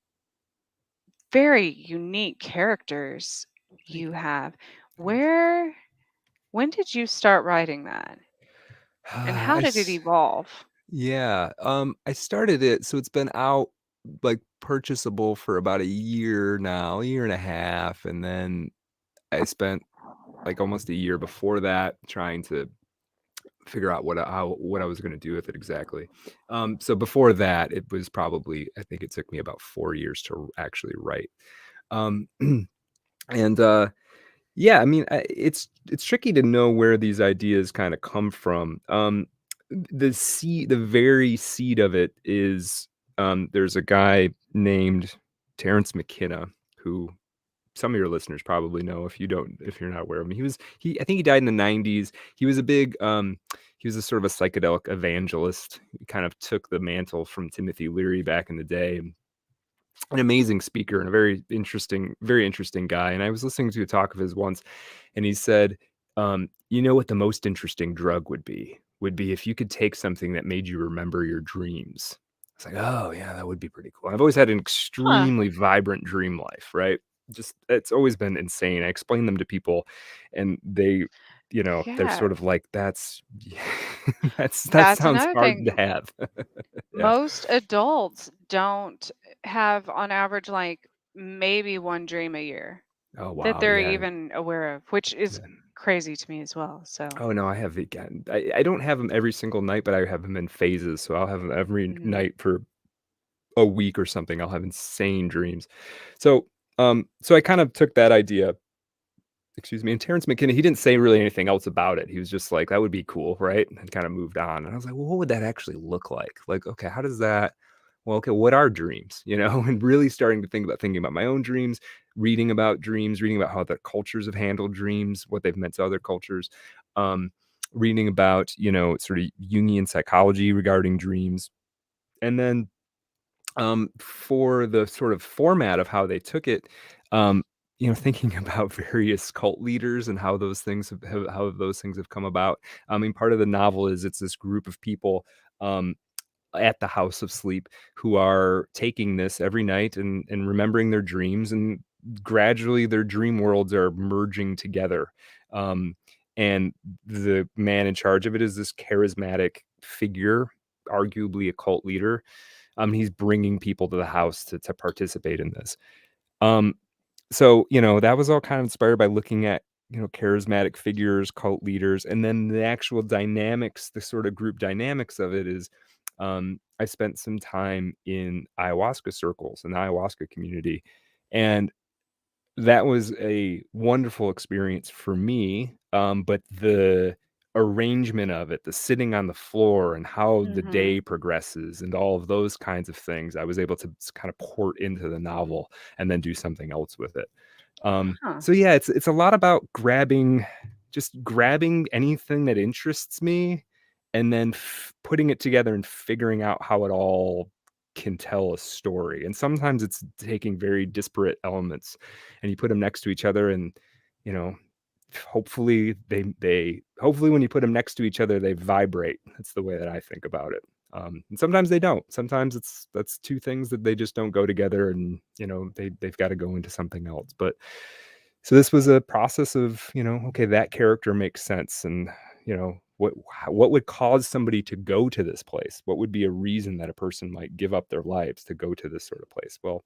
very unique characters Thank you you. have. Thank you. Where When did you start writing that? And how I did it s evolve? Yeah, I started it so it's been out, like, purchasable for about a year now, a year and a half, and then I spent, like, almost a year before that trying to figure out what I was gonna do with it exactly. So before that, it was probably I think it took me about 4 years to actually write. Um, and, yeah, I mean, it's tricky to know where these ideas kinda come from. The very seed of it is, there's a guy named Terrence McKenna who some of your listeners probably know if you're not aware of him. I think he died in the 90s. He was a sort of a psychedelic evangelist. He kind of took the mantle from Timothy Leary back in the day. An amazing speaker and a very interesting guy. And I was listening to a talk of his once, and he said, "You know what the most interesting drug would be? Would be if you could take something that made you remember your dreams." It's like, oh yeah, that would be pretty cool. I've always had an Huh. extremely vibrant dream life, right? just it's always been insane. I explain them to people, and they, they're Yeah, sort of like, "That's that that's sounds another hard to thing. have." Yeah. Most adults don't have, on average, like maybe one dream a year Oh, that wow, they're yeah. even aware of, which is Yeah. crazy to me as well. So, Oh, no, I have again. I don't have them every single night, but I have them in phases. So I'll have them every mhm. night for a week or something. I'll have insane dreams. So I kind of took that idea, excuse me, and Terrence McKenna, he didn't say really anything else about it. He was just like, that would be cool, right? And kind of moved on. And I was like, well, what would that actually look like? Like, okay, how does that, well, okay, what are dreams? And really starting to thinking about my own dreams, reading about dreams, reading about how other cultures have handled dreams, what they've meant to other cultures, um, reading about, sort of Jungian psychology regarding dreams. And then for the sort of format of how they took it, um, thinking about various cult leaders and how those things how those things have come about. I mean, part of the novel is it's this group of people um, at the House of Sleep who are taking this every night and remembering their dreams, and gradually their dream worlds are merging together. Um, and the man in charge of it is this charismatic figure, arguably a cult leader. He's bringing people to the house to participate in this. Um, so, that was all kind of inspired by looking at, charismatic figures, cult leaders, and then the actual dynamics, the sort of group dynamics of it is, I spent some time in ayahuasca circles, in the ayahuasca community, and that was a wonderful experience for me, but the arrangement of it, the sitting on the floor and how the Mhm. day progresses and all of those kinds of things, I was able to kind of port into the novel and then do something else with it. Huh. So yeah, it's a lot about just grabbing anything that interests me and then putting it together and figuring out how it all can tell a story. And sometimes it's taking very disparate elements and you put them next to each other, and you know hopefully they hopefully when you put them next to each other they vibrate. That's the way that I think about it. And sometimes they don't. Sometimes that's two things that they just don't go together, and they've got to go into something else. But so this was a process of, okay, that character makes sense, and what would cause somebody to go to this place? What would be a reason that a person might give up their lives to go to this sort of place? Well,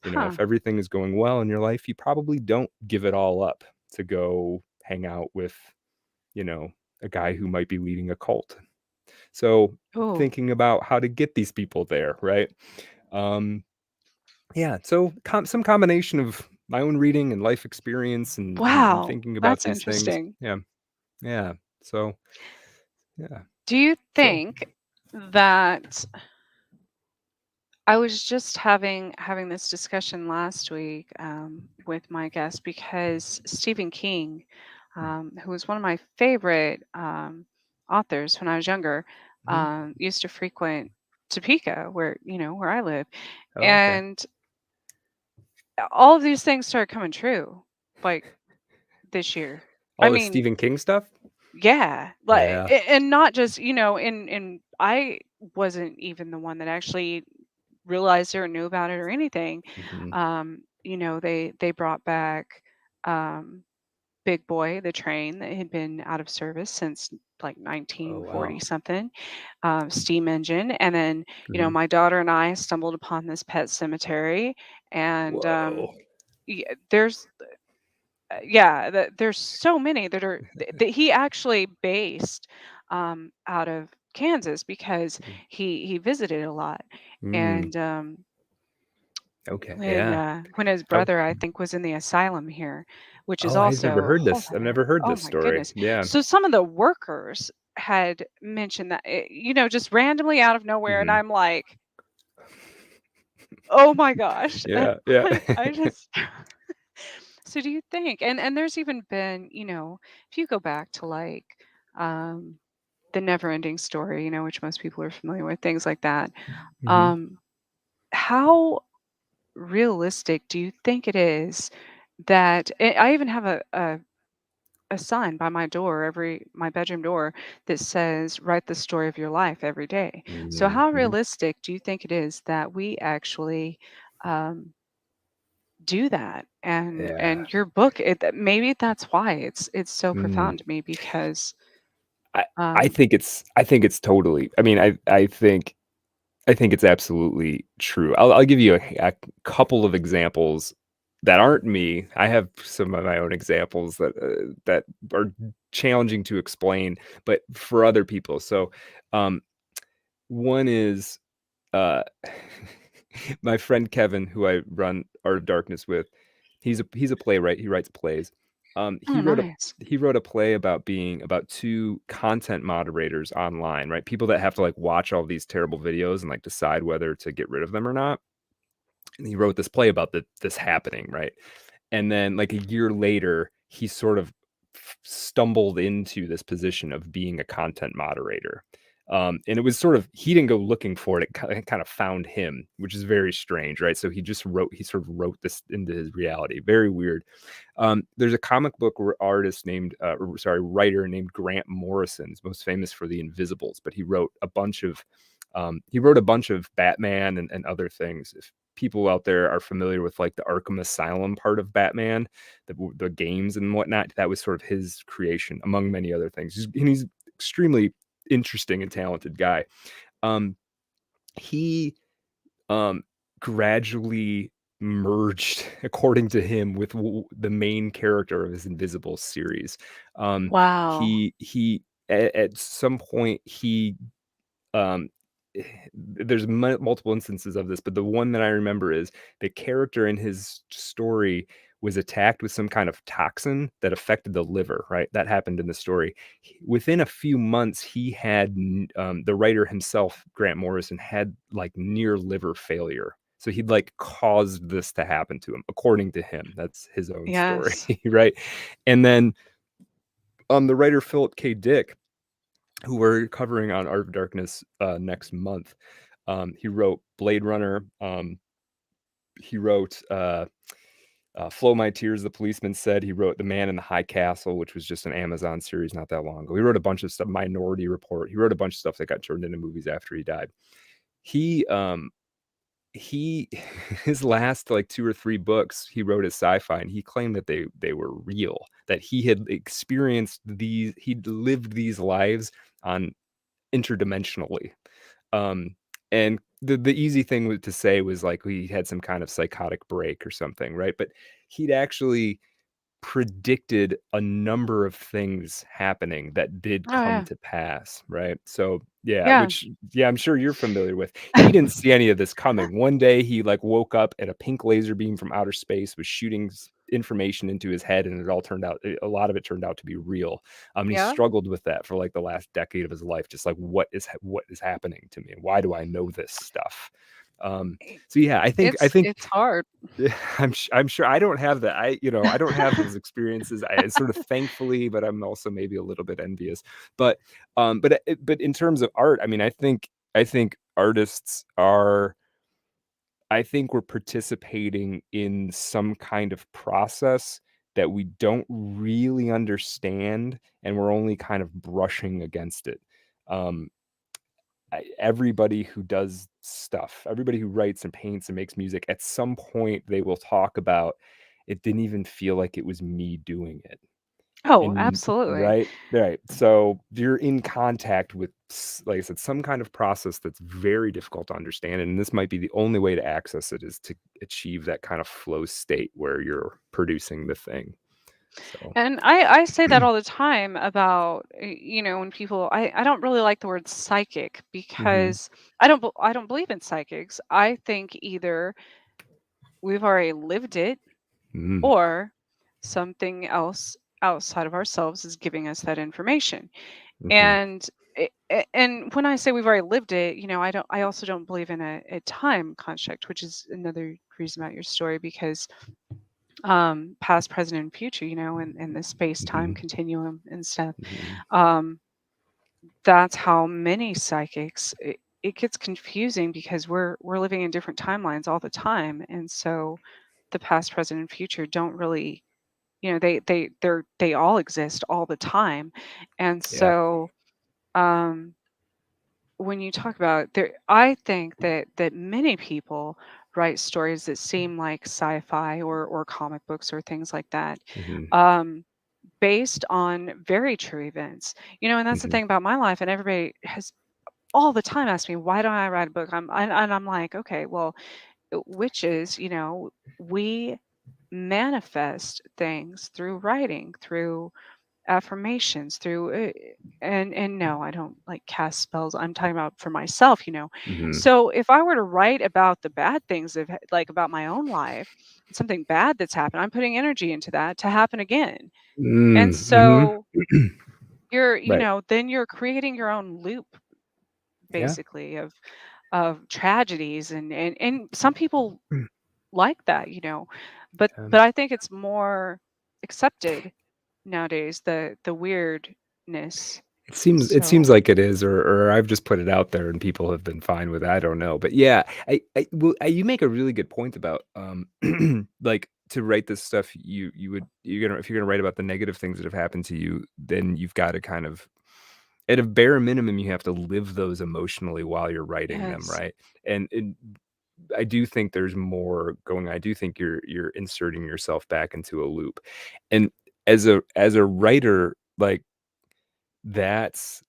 Huh. if everything is going well in your life, you probably don't give it all up to go hang out with, you know, a guy who might be leading a cult. So Oh, thinking about how to get these people there, right? Um, yeah, so some combination of my own reading and life experience and wow. thinking about That's these things. interesting. Yeah, yeah. So yeah, Do you so think that I was just having this discussion last week with my guest because Stephen King, who was one of my favorite authors when I was younger, mhm. used to frequent Topeka, where where I live, Oh, okay. and all of these things started coming true, like this year. I All the mean, Stephen King stuff. yeah, like, Yeah. and not just and I wasn't even the one that actually realized it or knew about it or anything. Hmm. They brought back um, Big Boy, the train that had been out of service since like Oh, 1940 wow. something, steam engine, and then Hmm. my daughter and I stumbled upon this pet cemetery, and Whoa. there's yeah, there's so many that are that he actually based out of Kansas because he visited a lot, Mm, and okay. when Yeah. when his How? brother I think was in the asylum here, which is Oh, I've never also a heard whole this. I've other. never heard Oh this my story. goodness! Yeah. So some of the workers had mentioned that just randomly out of nowhere, and Hmm. I'm like, oh my gosh, and Yeah. Yeah. I just. So do you think, and there's even been, if you go back to like um the never-ending story, which most people are familiar with, things like that. Hmm. Um, how realistic do you think it is that I even have a sign by my bedroom door that says write the story of your life every day. So how Hmm. realistic do you think it is that we actually um, do that. Yeah. And your book, maybe that's why it's so Mm. profound to me because I I um think it's I think it's totally. I mean, I think it's absolutely true. I'll give you a couple of examples that aren't me. I have some of my own examples that are challenging to explain, but for other people. So, um, one is uh, my friend Kevin, who I run Art of Darkness with. He's a playwright. He writes plays. oh, nice. He wrote a play about being about two content moderators online, right? People that have to like watch all these terrible videos and like decide whether to get rid of them or not. And he wrote this play about this happening, right? And then like a year later, he sort of stumbled into this position of being a content moderator. And it was sort of, he didn't go looking for it. It kind of found him, which is very strange, right? So he sort of wrote this into his reality. Very weird. There's a comic book writer named Grant Morrison, is most famous for The Invisibles, but he wrote a bunch of Batman and other things. If people out there are familiar with like the Arkham Asylum part of Batman, the games and whatnot, that was sort of his creation, among many other things. He's extremely interesting and talented guy. Um, he um, gradually merged, according to him, with the main character of his Invisible series. Um, Wow. he at some point um, there's multiple instances of this, but the one that I remember is the character in his story was attacked with some kind of toxin that affected the liver, right? That happened in the story. Within a few months, he had the writer himself, Grant Morrison, had like near liver failure. So he'd like caused this to happen to him, according to him. That's his own story, Yes. right? And then the writer Philip K. Dick, who we're covering on Art of Darkness next month. He wrote Blade Runner. He wrote Flow My Tears, The Policeman Said. He wrote The Man in the High Castle, which was just an Amazon series not that long ago. He wrote a bunch of stuff, Minority Report. He wrote a bunch of stuff that got turned into movies after he died. He he his last like two or three books he wrote as sci-fi, and he claimed that they were real, that he had experienced these, he'd lived these lives on interdimensionally. Um, and the easy thing to say was like he had some kind of psychotic break or something, right? But he'd actually predicted a number of things happening that did Oh, come yeah. to pass, right? So yeah, Yeah. which yeah, I'm sure you're familiar with. He didn't see any of this coming. One day he like woke up and a pink laser beam from outer space was shooting information into his head, and it all turned out, a lot of it turned out to be real. He Yeah. struggled with that for like the last decade of his life, just like what is happening to me, and why do I know this stuff? Um, I- so yeah, I think it's hard. yeah, I'm sure I don't have that. I don't have those experiences. I sort of thankfully, but I'm also maybe a little bit envious. But but in terms of art, I mean, I think artists are, I think we're participating in some kind of process that we don't really understand, and we're only kind of brushing against it. Um, Everybody who does stuff, everybody who writes and paints and makes music, at some point they will talk about, it didn't even feel like it was me doing it. Oh, And absolutely. right, right. So you're in contact with, like I said, some kind of process that's very difficult to understand. And this might be the only way to access it, is to achieve that kind of flow state where you're producing the thing. So, And I say that all the time about, when people, I don't really like the word psychic hmm because I don't believe in psychics. I think either we've already lived it mm, or something else outside of ourselves is giving us that information. hmm And and when I say we've already lived it, I also don't believe in a time construct, which is another reason about your story because past, present, and future, and the space time hmm continuum and stuff. hmm Um, that's how many psychics. It gets confusing because we're living in different timelines all the time, and so the past, present, and future don't really, they all exist all the time, and yeah, so um, when you talk about there, I think that many people write stories that seem like sci-fi or comic books or things like that, Mhm. um, based on very true events. And that's the Mhm. thing about my life. And everybody has all the time asked me, why don't I write a book? And I'm like, okay, well, witches, we manifest things through writing, through affirmations, through and no, I don't like cast spells. I'm talking about for myself. Mhm. So if I were to write about the bad things of like about my own life, something bad that's happened, I'm putting energy into that to happen again. And Mm, mhm. so you're, Right. then you're creating your own loop Yeah. basically of tragedies and some people like that, but Um, but I think it's more accepted nowadays, the weirdness. it seems So like it is, or I've just put it out there and people have been fine with it, I don't know, but yeah, you make a really good point about, like, to write this stuff, you're gonna if you're gonna write about the negative things that have happened to you, then you've gotta kind of at a bare minimum, you have to live those emotionally while you're writing them, yes, right? And I do think there's more going I do think you're inserting yourself back into a loop, and as a writer, like, that's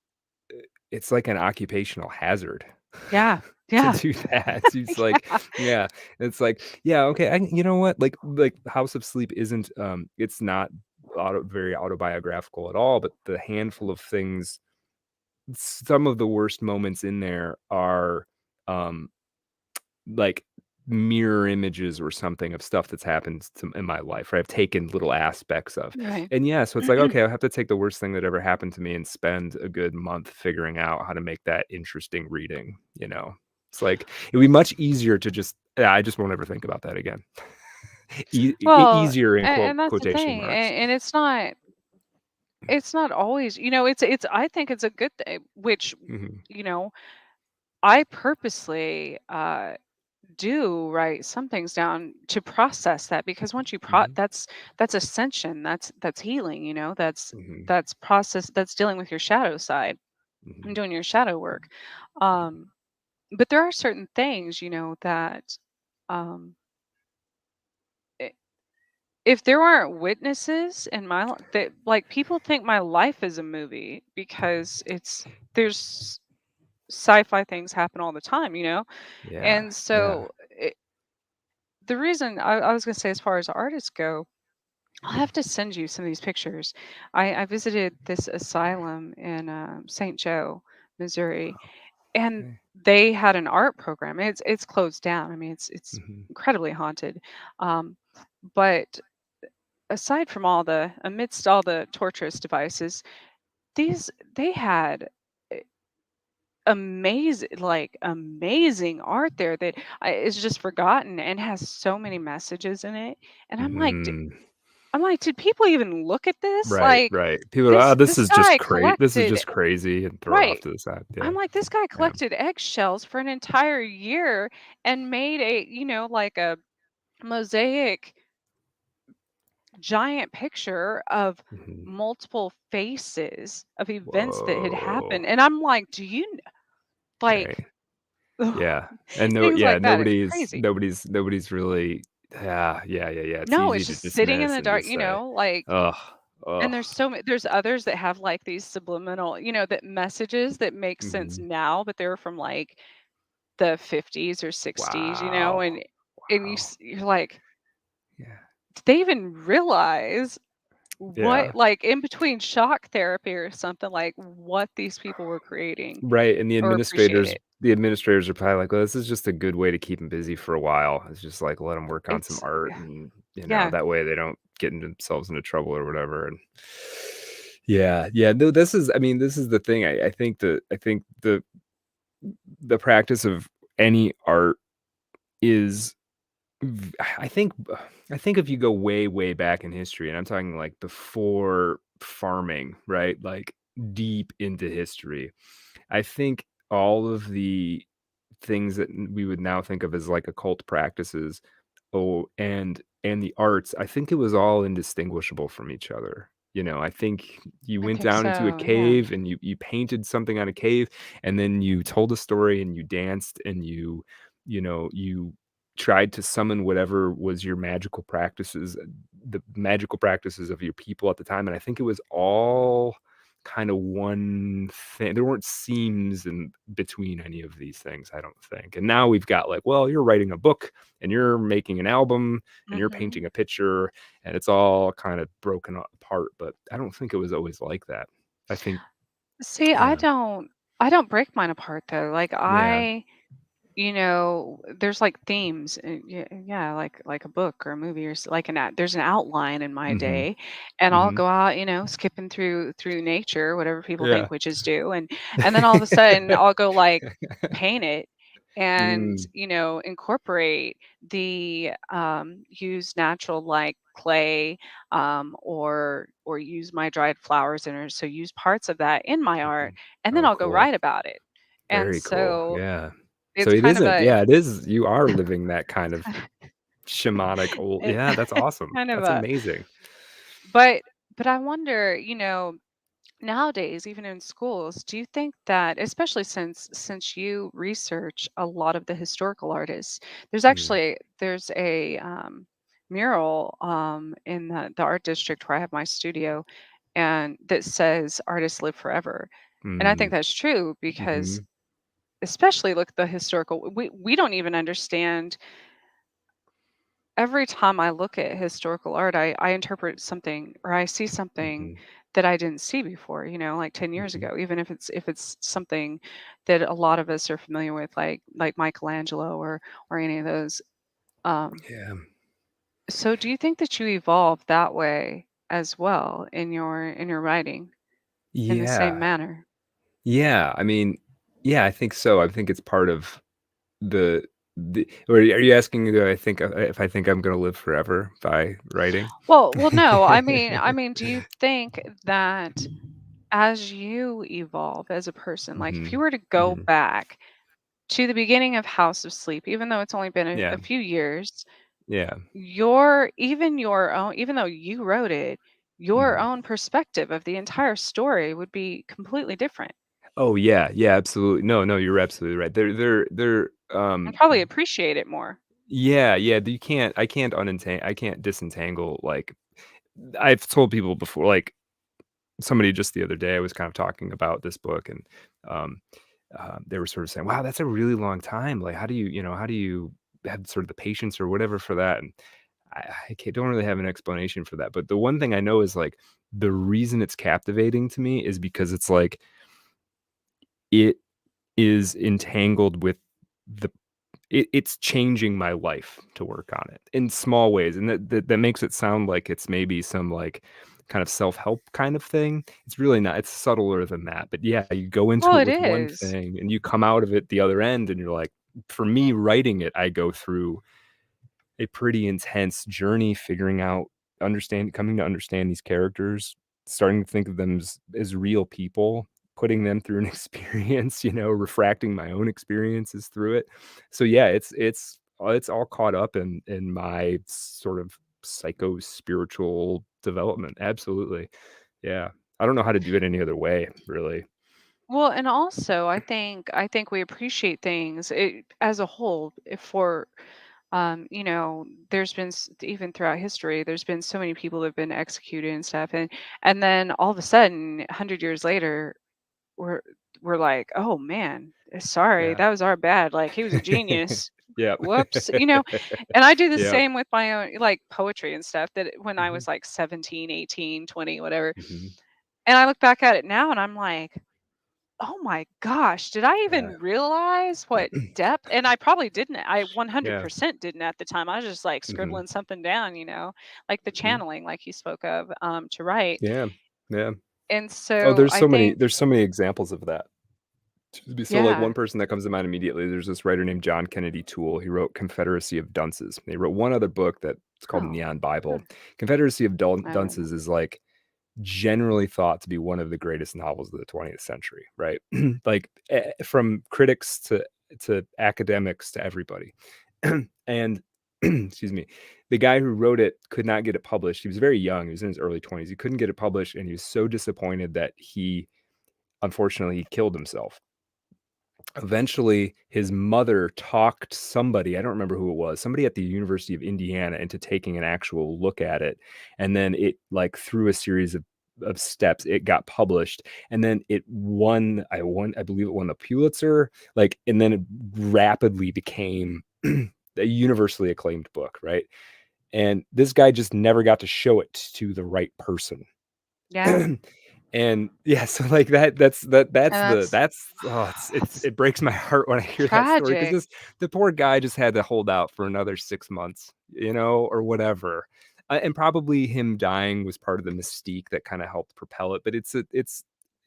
it's like an occupational hazard yeah, to yeah, do that. It's like, yeah, yeah, it's like, yeah, okay, you know what? Like House of Sleep isn't it's not very autobiographical at all, but the handful of things, some of the worst moments in there are um like mirror images or something of stuff that's happened in my life, right? I've taken little aspects of. right. And yeah, so it's like, okay, I have to take the worst thing that ever happened to me and spend a good month figuring out how to make that interesting reading, you know? It's like it'd be much easier to just yeah, I just won't ever think about that again. Well, Easier in and that's the quotation thing, marks. and it's not always, it's I think it's a good thing, which Mhm. you know I purposely do write some things down to process that, because once you Mhm. that's ascension, that's healing, Mhm. that's process, that's dealing with your shadow side and Mhm. doing your shadow work. um but there are certain things, that um i- if there aren't witnesses in my life, that like people think my life is a movie because there's sci-fi things happen all the time, Yeah. and Yeah. so the reason I was going to say, as far as artists go, I'll have to send you some of these pictures. I visited this asylum in St. Joe, Missouri, and Okay. they had an art program. It's closed down. I mean, it's Mhm. incredibly haunted. Um, but aside from amidst all the torturous devices, these they had eh, amazing art there that is just forgotten and has so many messages in it. And Mhm. I'm like, did people even look at this? Right, Like, right. People are, this this this is just guy this is collected, just crazy," and throw it off right. to the side. I'm Yeah, like, this guy yeah. collected eggshells for an entire year and made like a mosaic giant picture of Mhm. multiple faces of events that had Whoa. happened. And I'm like, Right. like Yeah, and no things yeah, like that? It's crazy. nobody's really yeah, it's No, easy it's to just sitting in dismiss the and dark, just say, like, "Ugh, ugh." and there's others that have like these subliminal, that messages that make sense Mhm. now, but they're from like the 50s or 60s, Wow. and Wow. you're like, Yeah. did they even realize Yeah. what, like, in between shock therapy or something, like what these people were creating Right, and or appreciate it? the administrators are probably like, "Well, this is just a good way to keep them busy for a while." It's just like, let them work on some It's art and, yeah, that way they don't get themselves into trouble or whatever, and yeah, yeah, no, this is I mean, this is the thing, I think the practice of any art is I think I think if you go way, way back in history, and I'm talking like before farming, right? Like deep into history, I think all of the things that we would now think of as like occult practices, and the arts, I think it was all indistinguishable from each other. I think you I went think down into a so. Yeah. cave and you painted something on a cave, and then you told a story and you danced and you tried to summon whatever was your magical practices, the magical practices of your people at the time, and I think it was all kind of one thing. There weren't seams in between any of these things, I don't think. And now we've got like, well, you're writing a book and you're making an album and you're Mm-hmm. painting a picture, and it's all kind of broken apart. But I don't think it was always like that. I think, See, yeah, I don't break mine apart though. Like yeah, there's like themes, yeah, like a book or a movie or like there's an outline in my mm-hmm, day, and I'll mm-hmm, go out, skipping through nature, whatever people yeah, think witches do, and then all of a sudden I'll go like paint it and mm, incorporate the use natural like clay, or use my dried flowers in it, so use parts of that in my art, mhm. and then Oh, I'll go cool. write about it. And Very cool. so Yeah. So it's it kind of isn't, a yeah, it is, you are living that kind of shamanic old, it yeah, that's awesome. kind of That's a amazing. but but I wonder, nowadays, even in schools, do you think that, especially since you research a lot of the historical artists, Mm, there's a mural in the art district where I have my studio, and that says artists live forever. And I think mm, that's true because, mhm, especially look at the historical, we don't even understand. Every time I look at historical art, I interpret something, or I see something mhm, that I didn't see before, like 10 years mhm. ago, even if it's something that a lot of us are familiar with, like Michelangelo or any of those. Um, Yeah. so do you think that you evolve that way as well in your writing in the same Yeah. manner? Yeah, I mean, yeah, I think so. I think it's part of the or are you asking, do I think, if I think I'm gonna live forever by writing? Well, no, I mean, do you think that as you evolve as a person, like if you Mhm, were to go mhm. back to the beginning of House of Sleep, even though it's only been a Yeah, few years, yeah. your own, even though you wrote it, your Mhm. own perspective of the entire story would be completely different Oh, yeah, yeah, absolutely. No, no, you're absolutely right. and probably appreciate it more. Yeah, yeah, I can't disentangle, like, I've told people before, like, somebody just the other day, I was kind of talking about this book, and, um, they were sort of saying, "Wow, that's a really long time, like, how do you have sort of the patience or whatever for that?" And I don't really have an explanation for that, but the one thing I know is, like, the reason it's captivating to me is because it's like, it is entangled with the it's changing my life to work on it in small ways, and that makes it sound like it's maybe some, like, kind of self-help kind of thing. It's really not, it's subtler than that, but yeah, you go into Well, it it with one is. thing, and you come out of it the other end, and you're like, for me, writing it, I go through a pretty intense journey figuring out, coming to understand these characters, starting to think of them as real people, putting them through an experience, refracting my own experiences through it. So yeah, it's all caught up in my sort of psycho spiritual development. Absolutely. Yeah. I don't know how to do it any other way, really. Well, and also I think we appreciate things as a whole. If for there's been even throughout history, there's been so many people that have been executed and stuff, and then all of a sudden, 100 years later, we're we're like, oh man, sorry, Yeah. that was our bad. Like he was a genius. Yep. Whoops, and I do the Yep. same with my own like poetry and stuff that when I Mhm. was like 17, 18, 20, whatever. Mhm. And I look back at it now and I'm like, oh my gosh, did I Yeah. even realize what depth? And I probably didn't. I Yeah. 100% didn't at the time. I was just like Mhm. scribbling something down, like the Mhm. channeling, like you spoke of, to write. Yeah. Yeah. And Oh, so I think, there's so many examples of that. So, like, yeah. one person that comes to mind immediately, there's this writer named John Kennedy Toole. He wrote Confederacy of Dunces. He wrote one other book that's called Oh, Neon Bible. hmm, Confederacy of I don't know. Dunces is, like, generally thought to be one of the greatest novels of the 20th century, right? Like, from critics to academics to everybody. And excuse me, the guy who wrote it could not get it published. He was very young. He was in his early 20s. He couldn't get it published, and he was so disappointed that he unfortunately he killed himself. eventually his mother talked somebody, I don't remember who it was, somebody at the University of Indiana into taking an actual look at it. And then it, like, through a series of steps, it got published, and then it won, I believe it won the Pulitzer, like, and then it rapidly became a universally acclaimed book, right? And this guy just never got to show it to the right person. Yeah. And yeah, so like And that's oh, that's it breaks my heart when I hear that story, because tragic. this the poor guy just had to hold out for another 6 months, or whatever. And probably him dying was part of the mystique that kind of helped propel it. But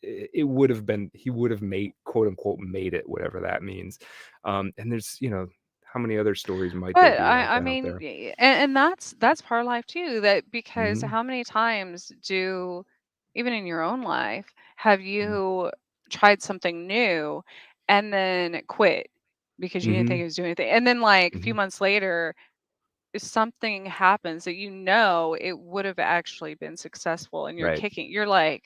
it would have been, he would have made, quote unquote, made it, whatever that means. And there's, how many other stories might there But be like I that out mean, there? and that's part of life too. That because Hmm. how many times do, even in your own life, have Hmm. you tried something new and then quit because you didn't think Hmm. it was doing anything, and then like a few Hmm. months later, if something happens that you know it would have actually been successful, and you're Right. kicking, you're like,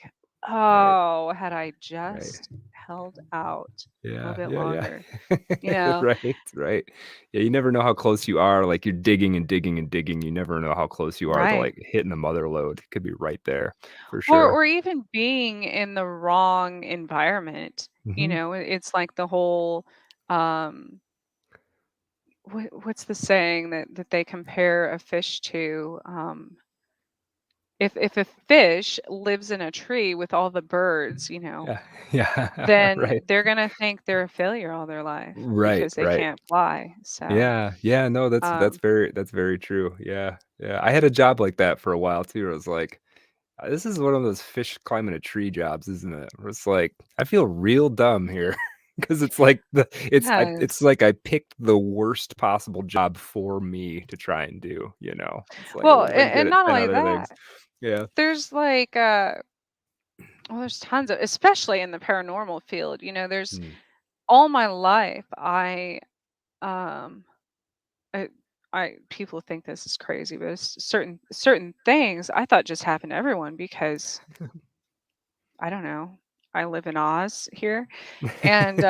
Right. oh, had I Right. just held out a little Yeah, bit yeah, longer, you yeah. know. Right, right. Yeah, you never know how close you are. Like, you're digging and digging and digging. You never know how close you are to, Right. like, hitting the mother lode. It could be right there for Or sure. or even being in the wrong environment, Hmm. it's like the whole, um, what's the saying that they compare a fish to? If a fish lives in a tree with all the birds, Yeah, yeah, then right, they're gonna think they're a failure all their life right, because they right. can't fly. So, Yeah, yeah. No, um, that's very true. Yeah, yeah. I had a job like that for a while too. Where I was like, this is one of those fish climbing a tree jobs, isn't it? Where it's like, I feel real dumb here because it's like it's yes. like I picked the worst possible job for me to try and do. It's like I Well, would have been good and at not 10 only other things. that, Yeah. there's like, well, there's tons of, especially in the paranormal field, there's Mm. all my life, um I, people think this is crazy, but certain things I thought just happened to everyone because I don't know. I live in Oz here, and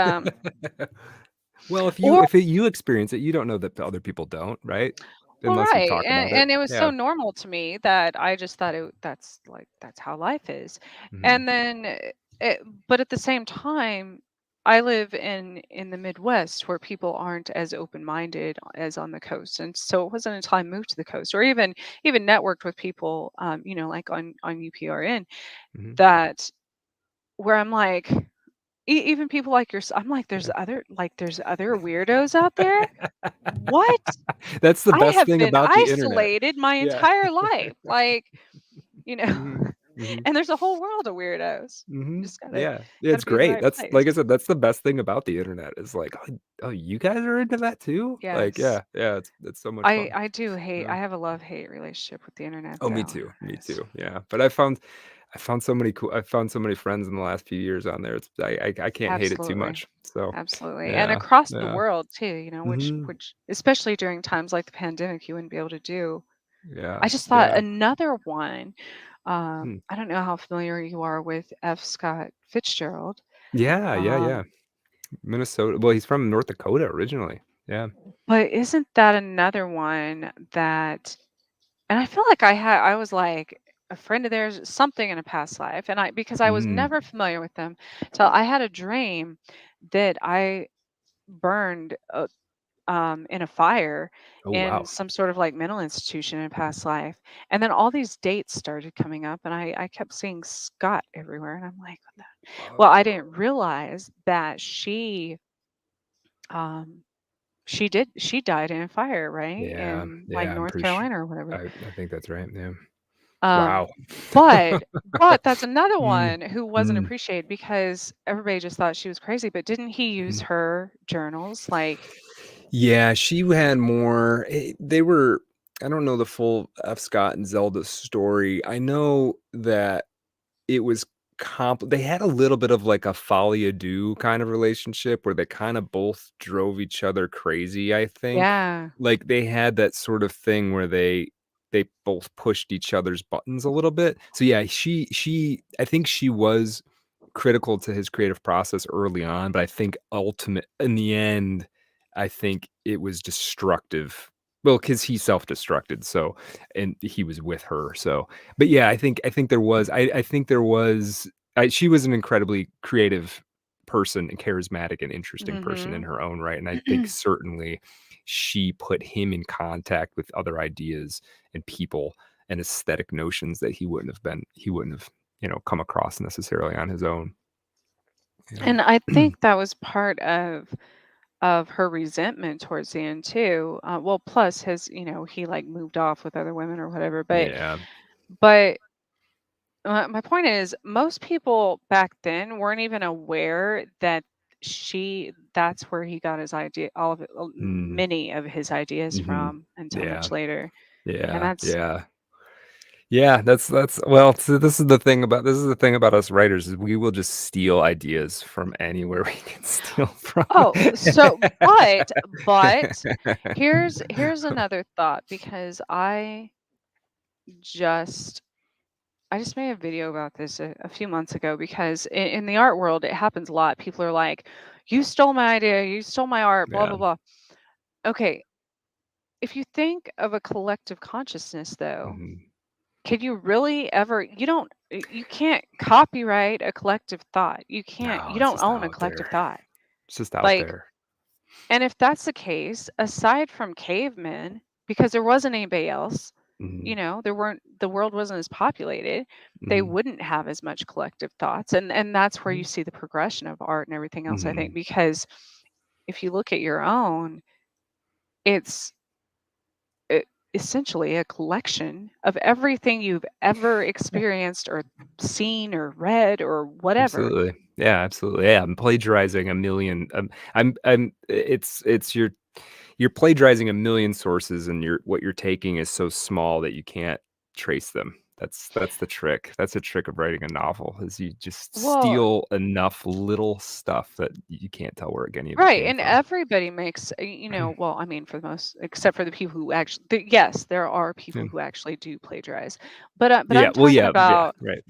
Well, or if you experience it, you don't know that the other people don't, right? well, Unless you right, talk about it. and it was so Yeah. normal to me that I just thought that's how life is, Mhm. and then but at the same time. I live in the Midwest where people aren't as open-minded as on the coast, and so it wasn't until I moved to the coast, or even networked with people, like on UPRN, Mhm. that where I'm like, even people like I'm like, there's other weirdos out there. What? That's the I best have thing been about the internet. isolated my Yeah. entire life, like, you know, Mhm. Mhm. and there's a whole world of weirdos. Mhm. Just gotta Yeah. Yeah, gotta it's be in the great. right That's, place. like I said, that's the best thing about the internet is like, "Oh, you guys are into that too?" Like, Yes. yeah, yeah, it's so much I fun. I do hate. Yeah. I have a love-hate relationship with the internet, Oh, me though. too. Me It's too. Yeah. But I found so many friends in the last few years on there. I can't hate it too absolutely. much. So, Absolutely, and yeah. across the Yeah. world too, which Mhm. which especially during times like the pandemic, you wouldn't be able to do. I Yeah. just thought Yeah. another one, Hmm. I don't know how familiar you are with F. Scott Fitzgerald, Yeah, yeah, yeah. um, Minnesota. Well, he's from North Dakota originally. Yeah. but isn't that another one that, and I feel like I was like a friend of theirs, something in a past life, and because I was Mm. never familiar with them till I had a dream that I burned in a fire Oh, in wow. some sort of like mental institution in a past life. And then all these dates started coming up, and I kept seeing Scott everywhere. And I'm like, what the? Well, I didn't Oh. realize that um, she died in a fire, right? Yeah, In like yeah, I'm North pretty sure. Carolina or whatever. I think that's right, yeah. Um, Wow. but that's another Mm, one who wasn't mm, appreciated because everybody just thought she was crazy. But didn't he use mhm. her journals? Like, Yeah, she had more they were, I don't know the full F. Scott and Zelda story. I know that it was they had a little bit of, like, a folie à deux kind of relationship where they kinda both drove each other crazy, I think. yeah, Like, they had that sort of thing where they both pushed each other's buttons a little bit. So, yeah, I think she was critical to his creative process early on, but I think in the end, I think it was destructive. Well, because he self-destructed, so and he was with her, so but yeah, I think there was I think there was she was an incredibly creative person and charismatic and interesting person in Mhm. her own right, and I think certainly she put him in contact with other ideas and people and aesthetic notions that he wouldn't have, come across necessarily on his own, you And I know? think that was part of her resentment towards the end too. Well, plus his, he like moved off with other women or whatever. Yeah. But my point is, most people back then weren't even aware that that's where he got his idea, all of it, Mm. many of his ideas Mhm. from until Yeah. much later. And Yeah. that's, Yeah. Yeah, that's well, so this is the thing about us writers is we will just steal ideas from anywhere we can steal from. oh, but here's another thought because just I just made a video about this a few months ago because in the art world, it happens a lot. People are like, you stole my idea, you stole my art, blah, Yeah. blah, blah. Okay. If you think of a collective consciousness, though, Mhm. can you really ever, you can't copyright a collective thought. No, You it's don't just own a out collective there. thought. It's just out Like, there. and if that's the case, aside from cavemen, because there wasn't anybody else, Mhm. the world wasn't as populated, they Mhm. wouldn't have as much collective thoughts. And that's where you Mhm. see the progression of art and everything else, I think, Mhm. because if you look at your own, it's e- essentially a collection of everything you've ever experienced or seen or read or whatever. Absolutely. Yeah, absolutely. Yeah, I'm plagiarizing a million. It's you're plagiarizing a million sources, and what you're taking is so small that you can't trace them. That's the trick. That's the trick of writing a novel is you just Well, steal enough little stuff that you can't tell where any of it right, came and from. everybody makes, well, I mean, for the most, except for the people who actually, yes, there are Yeah. people who actually do plagiarize, but Yeah. I'm Well, talking yeah. about Right.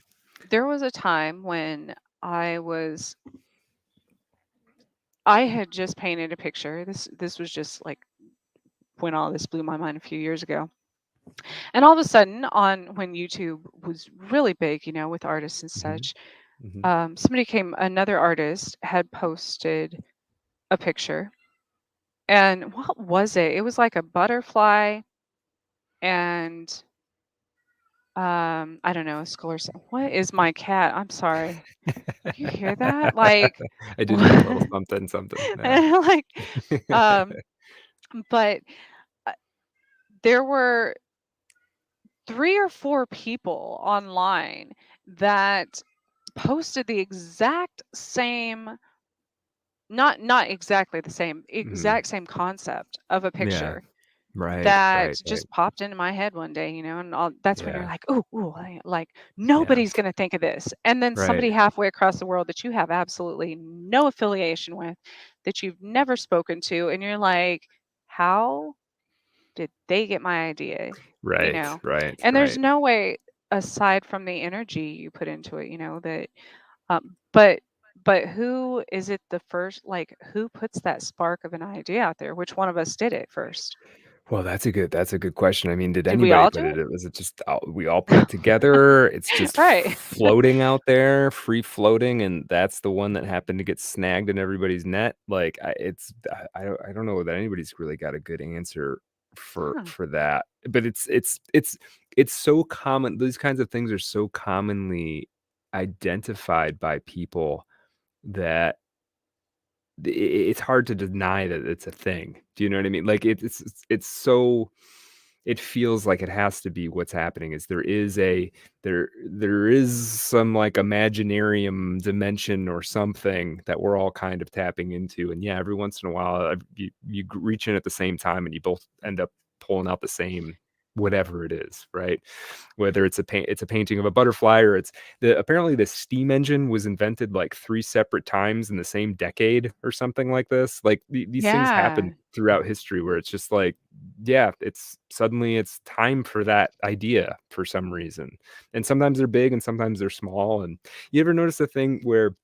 there was a time when I had just painted a picture. This was just like when all this blew my mind a few years ago, and all of a sudden, on when YouTube was really big, with artists and Hmm. such, Hmm. another artist had posted a picture, and what was it? It was like a butterfly and I don't know, a skull or something. What is my cat? I'm sorry. You hear that? Like, I did hear a little what? something, something. Yeah. Like, um, but uh, there were 3 or 4 people online that posted the exact same, not exactly the same, Mhm. exact same concept of a Yeah. picture Right. that Right. Right. just popped into my head one day, and that's when you're Yeah. like, "Ooh, ooh," like Yeah. nobody's gonna think of this, and then Right. somebody halfway across the world that you have absolutely no affiliation with, that you've never spoken to, and you're like, "How did they get my idea?" You Right. know, Right. and there's Right. no way aside from the energy you put into it, that, but who is it the first? Like, who puts that spark of an idea out there? Which one of us did it first? Well, that's a good question. I mean, did Did we anybody all put do it? Was it just we all put it together? It's just Right. floating out there, free floating, and that's the one that happened to get snagged in everybody's net. Like, I don't know that anybody's really got a good answer for Huh. that. But it's so common. These kinds of things are so commonly identified by people that it's hard to deny that it's a thing. Do you know what I mean? Like it's so it feels like it has to be what's happening is there is some like imaginarium dimension or something that we're all kind of tapping into. And yeah, every once in a while you reach in at the same time and you both end up pulling out the same. whatever it is, right? Whether it's a painting of a butterfly, or it's apparently the steam engine was invented like 3 separate times in the same decade or something like this. Like these things happen Yeah. throughout history where it's just like, yeah, it's suddenly it's time for that idea for some reason. And sometimes they're big and sometimes they're small. And you ever notice a thing where,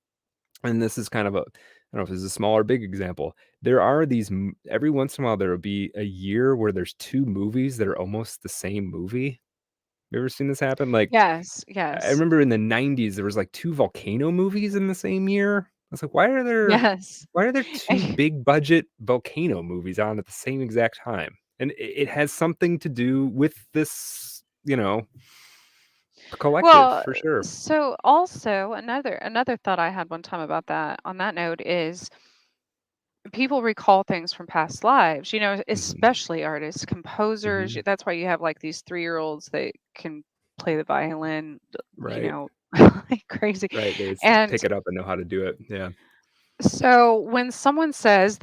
and this is kind of a, I don't know if this is a small or big example. There are these every once in a while there will be a year where there's two movies that are almost the same movie. You ever seen this happen? Like, Yes. I Yes. remember in the 90s there was like two volcano movies in the same year. I was like, Yes. why are there two big budget volcano movies on at the same exact time? And it has something to do with this, collective Well, for sure. so also another thought I had one time about that on that note is people recall things from past lives, Mhm. especially artists, composers. Mhm. That's why you have like these 3-year-olds that can play the violin, Right. like crazy. Right. They And pick it up and know how to do it. Yeah. so when someone says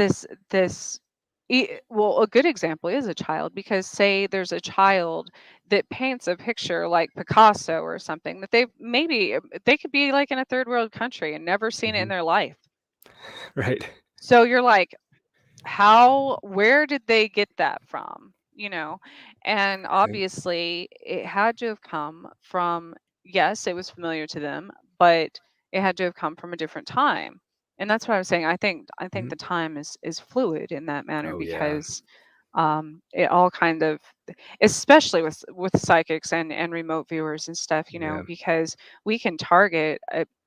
well, a good example is a child, because say there's a child that paints a picture like Picasso or something that they could be like in a third world country and never seen it in Mhm. their life. Right. So you're like, where did they get that from? And Right. obviously it had to have come from, yes, it was familiar to them, but it had to have come from a different time. And that's what I was saying. I think Mhm. the time is fluid in that manner, Oh, yeah. because it all kind of, especially with psychics and remote viewers and stuff, Yeah. because we can target,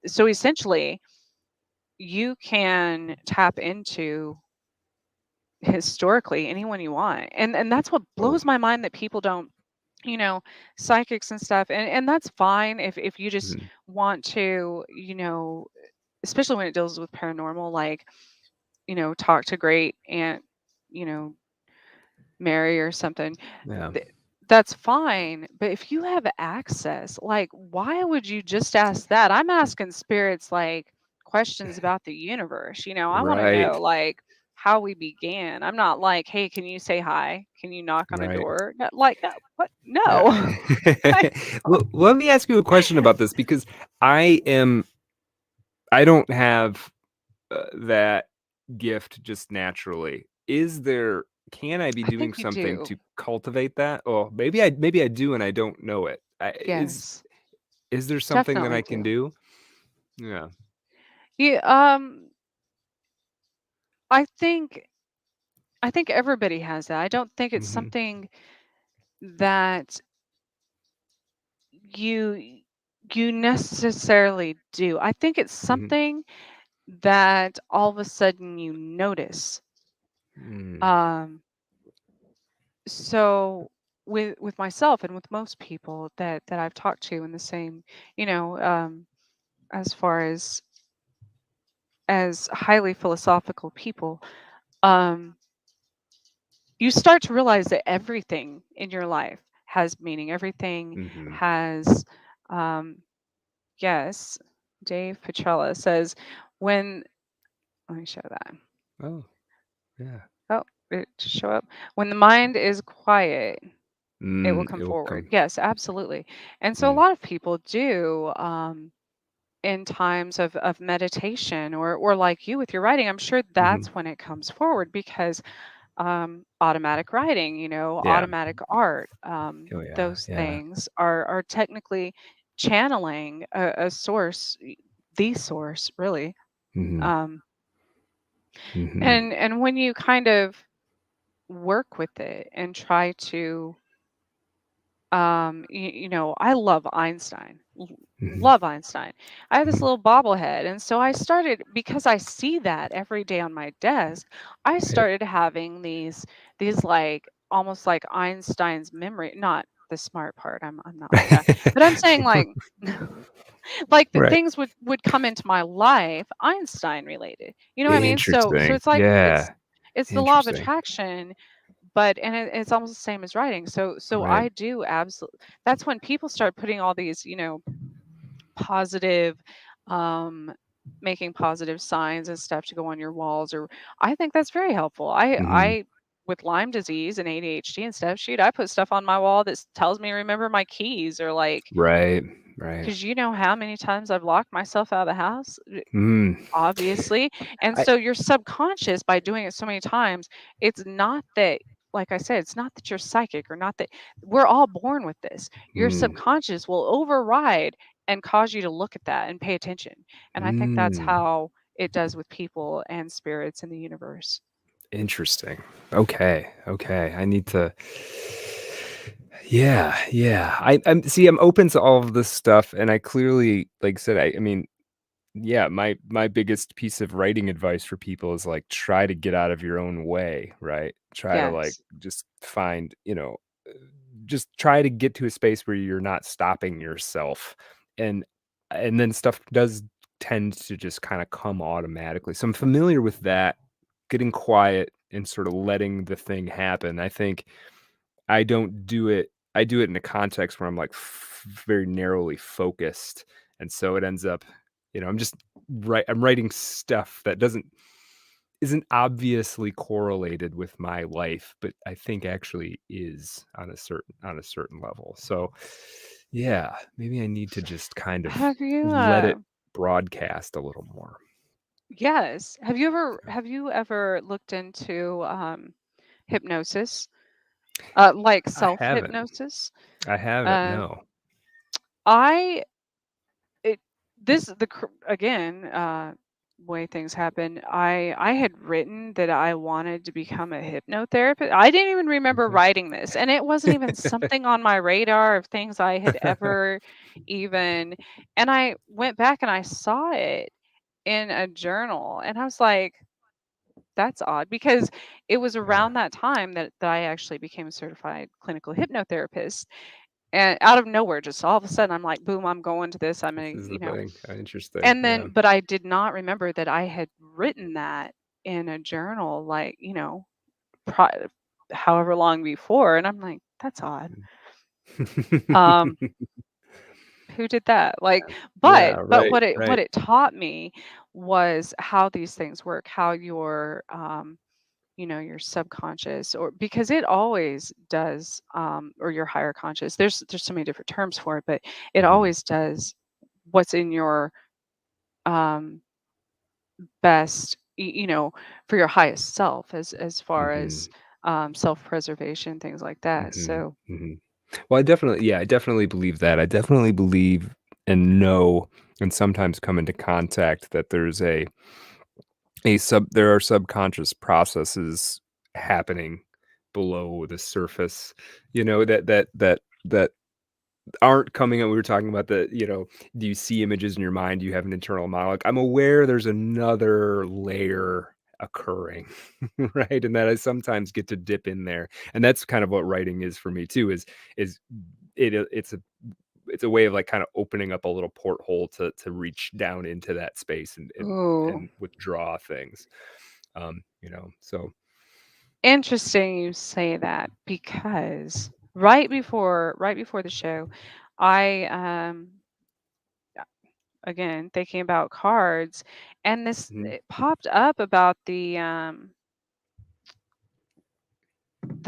so essentially you can tap into historically anyone you want, and that's what Oh. blows my mind, that people don't, you know psychics and stuff, and that's fine if you just Mhm. want to, especially when it deals with paranormal, like, talk to great aunt, you know Mary or something. Yeah. th- that's fine, but if you have access, like, why would you just ask that? I'm asking spirits like questions about the universe. I want to Right. know, like, how we began. I'm not like, hey, can you say hi? Can you knock on a Right. door? No, like, no, what? Yeah. No. I Well, let me ask you a question about this, because I am I don't have that gift just naturally. Is there Can I be I doing think you something do. to cultivate that? Oh, maybe I do and I don't know it. Yes, Is there something that definitely I can do. do? Yeah. Yeah, I think I think everybody has that. I don't think it's Mhm. something that you you necessarily do. I think it's Mhm. something that all of a sudden you notice. Mm. Um, so with myself and with most people that I've talked to in the same, as far as highly philosophical people, um, you start to realize that everything in your life has meaning. Everything Mhm. has, um, yes. Dave Petrella says, when, let me show that. Oh, yeah. Oh, it just show up. When the mind is quiet, it will come It will forward. come. Yes, absolutely. And so a Mm. lot of people do, in times of meditation, or like you with your writing. I'm sure Mhm. that's when it comes forward, because automatic writing, Yeah. automatic art, Oh, yeah. those Yeah. things are technically channeling a source, the source, really. Mhm. Um, Mhm. and when you kind of work with it and try to, I love Einstein. Mhm. Love Einstein. I have this Mhm. little bobblehead, and so I started, because I see that every day on my desk. I Right. started having these like almost like Einstein's memory, not the smart part. I'm not like that, but I'm saying like like the Right. things would come into my life Einstein related. You know what I mean? So Interesting. it's like Yeah. it's the law of Interesting. attraction, but it's almost the same as writing. So Right. I do absolutely. That's when people start putting all these, positive, um making positive signs and stuff to go on your walls, or I think that's very helpful. Mhm. I with Lyme disease and ADHD and stuff, shoot, I put stuff on my wall that tells me to remember my keys, or like, Right. Right. because you know how many times I've locked myself out of the house, Mm. obviously. And I so your subconscious, by doing it so many times, it's not that, like I said, it's not that you're psychic, or not that we're all born with this. Your mm, subconscious will override and cause you to look at that and pay attention. And I think that's mm. how it does with people and spirits in the universe. Interesting. Okay. Okay. I need to. Yeah. Yeah. I'm see. I'm open to all of this stuff, and I clearly, like I said, I mean, yeah, my biggest piece of writing advice for people is like try to get out of your own way, right? Try to like Yes. just find, uh, just try to get to a space where you're not stopping yourself. And and then stuff does tend to just kind of come automatically. So I'm familiar with that, getting quiet and sort of letting the thing happen. I think I don't do it I do it in a context where I'm, like, very narrowly focused, and so it ends up, I'm writing stuff that isn't obviously correlated with my life, but I think actually is on a certain level. So, yeah, maybe I need to just kind of Have you let it broadcast a little more. yes. Have you ever looked into hypnosis? Like I haven't. self-hypnosis? I haven't, Um no. I it this the again, way things happen. I had written that I wanted to become a hypnotherapist. I didn't even remember Okay. writing this, and it wasn't even something on my radar of things I had ever even. And I went back and I saw it in a journal, and I was like, that's odd, because it was Yeah, around that time that I actually became a certified clinical hypnotherapist. And out of nowhere, just all of a sudden, I'm like, boom, I'm going to this. I'm this gonna, is the thing. Interesting, and yeah. then, but I did not remember that I had written that in a journal, like, pri- however long before. And I'm like, that's odd. Um, who did that? Like, but Yeah, but right, what right. it taught me was how these things work, how your your subconscious, or because it always does, or your higher conscious, there's so many different terms for it, but it Mhm, always does what's in your um best, for your highest self, as far as mhm, self-preservation, things like that. mhm, So mhm. Well, I definitely believe that. I definitely believe and know and sometimes come into contact that there are subconscious processes happening below the surface, that aren't coming up. We were talking about do you see images in your mind? Do you have an internal monologue? I'm aware there's another layer occurring, right? And that I sometimes get to dip in there. And that's kind of what writing is for me too, is it's a way of like kind of opening up a little porthole to reach down into that space ooh, and withdraw things. So interesting you say that, because right before the show, I again thinking about cards, and this mhm, it popped up about the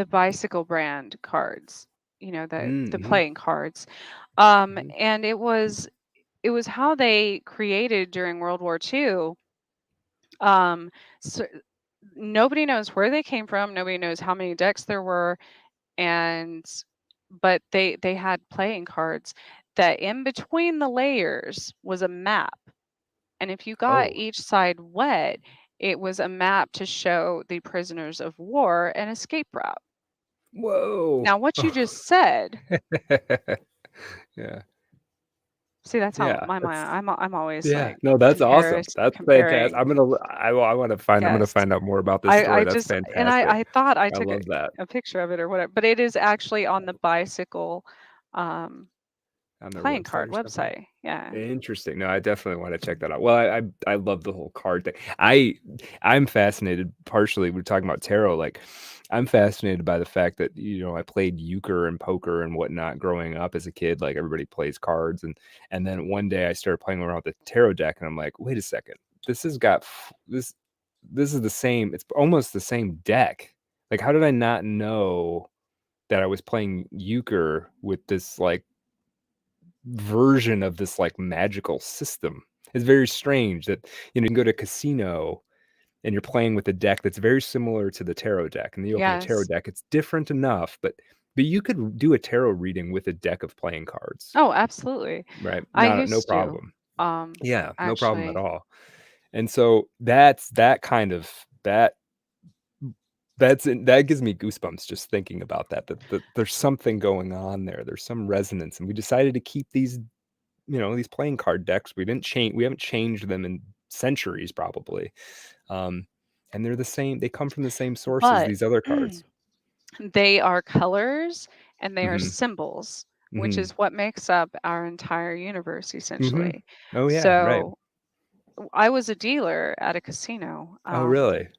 bicycle brand cards, the mhm, playing cards. mhm. And it was how they created during World War II. Um, so nobody knows where they came from. Nobody knows how many decks there were, and but they had playing cards that in between the layers was a map. And if you got Oh, each side wet, it was a map to show the prisoners of war an escape route. whoa. Now, what you just said, Yeah. see, that's how Yeah, my mind. that's I'm always yeah. like No, that's awesome. That's fantastic. comparing. I wanna find I'm gonna Yes, find out more about this story. I That's just, and fantastic. I thought I I took love that. a picture of it or whatever, but it is actually on the bicycle um, On their playing website card or something? website. Yeah. Interesting. No, I definitely wanna check that out. Well, I love the whole card thing. I'm fascinated partially, we're talking about tarot, like, I'm fascinated by the fact that, I played euchre and poker and whatnot growing up as a kid, like, everybody plays cards, and then one day I started playing around with the tarot deck, and I'm like, "Wait a second. This has got f this is the same it's almost the same deck. Like, how did I not know that I was playing euchre with this like version of this like magical system? It's very strange that you can go to a casino and you're playing with a deck that's very similar to the tarot deck. And you open a tarot Yes. deck, it's different enough, but you could do a tarot reading with a deck of playing cards, Oh, absolutely. right? I Not no used to, problem. Yeah, no problem at actually. all. And so that's that kind of that gives me goosebumps just thinking about that there's something going on there. There's some resonance, and we decided to keep these, these playing card decks. We haven't changed them in centuries probably. Um, and they're the same. They come from the same source as But these other cards. they are colors and they are Mhm. symbols, which Mhm. is what makes up our entire universe, Mhm. essentially. Oh yeah, right. So I was a dealer at a casino. Oh really?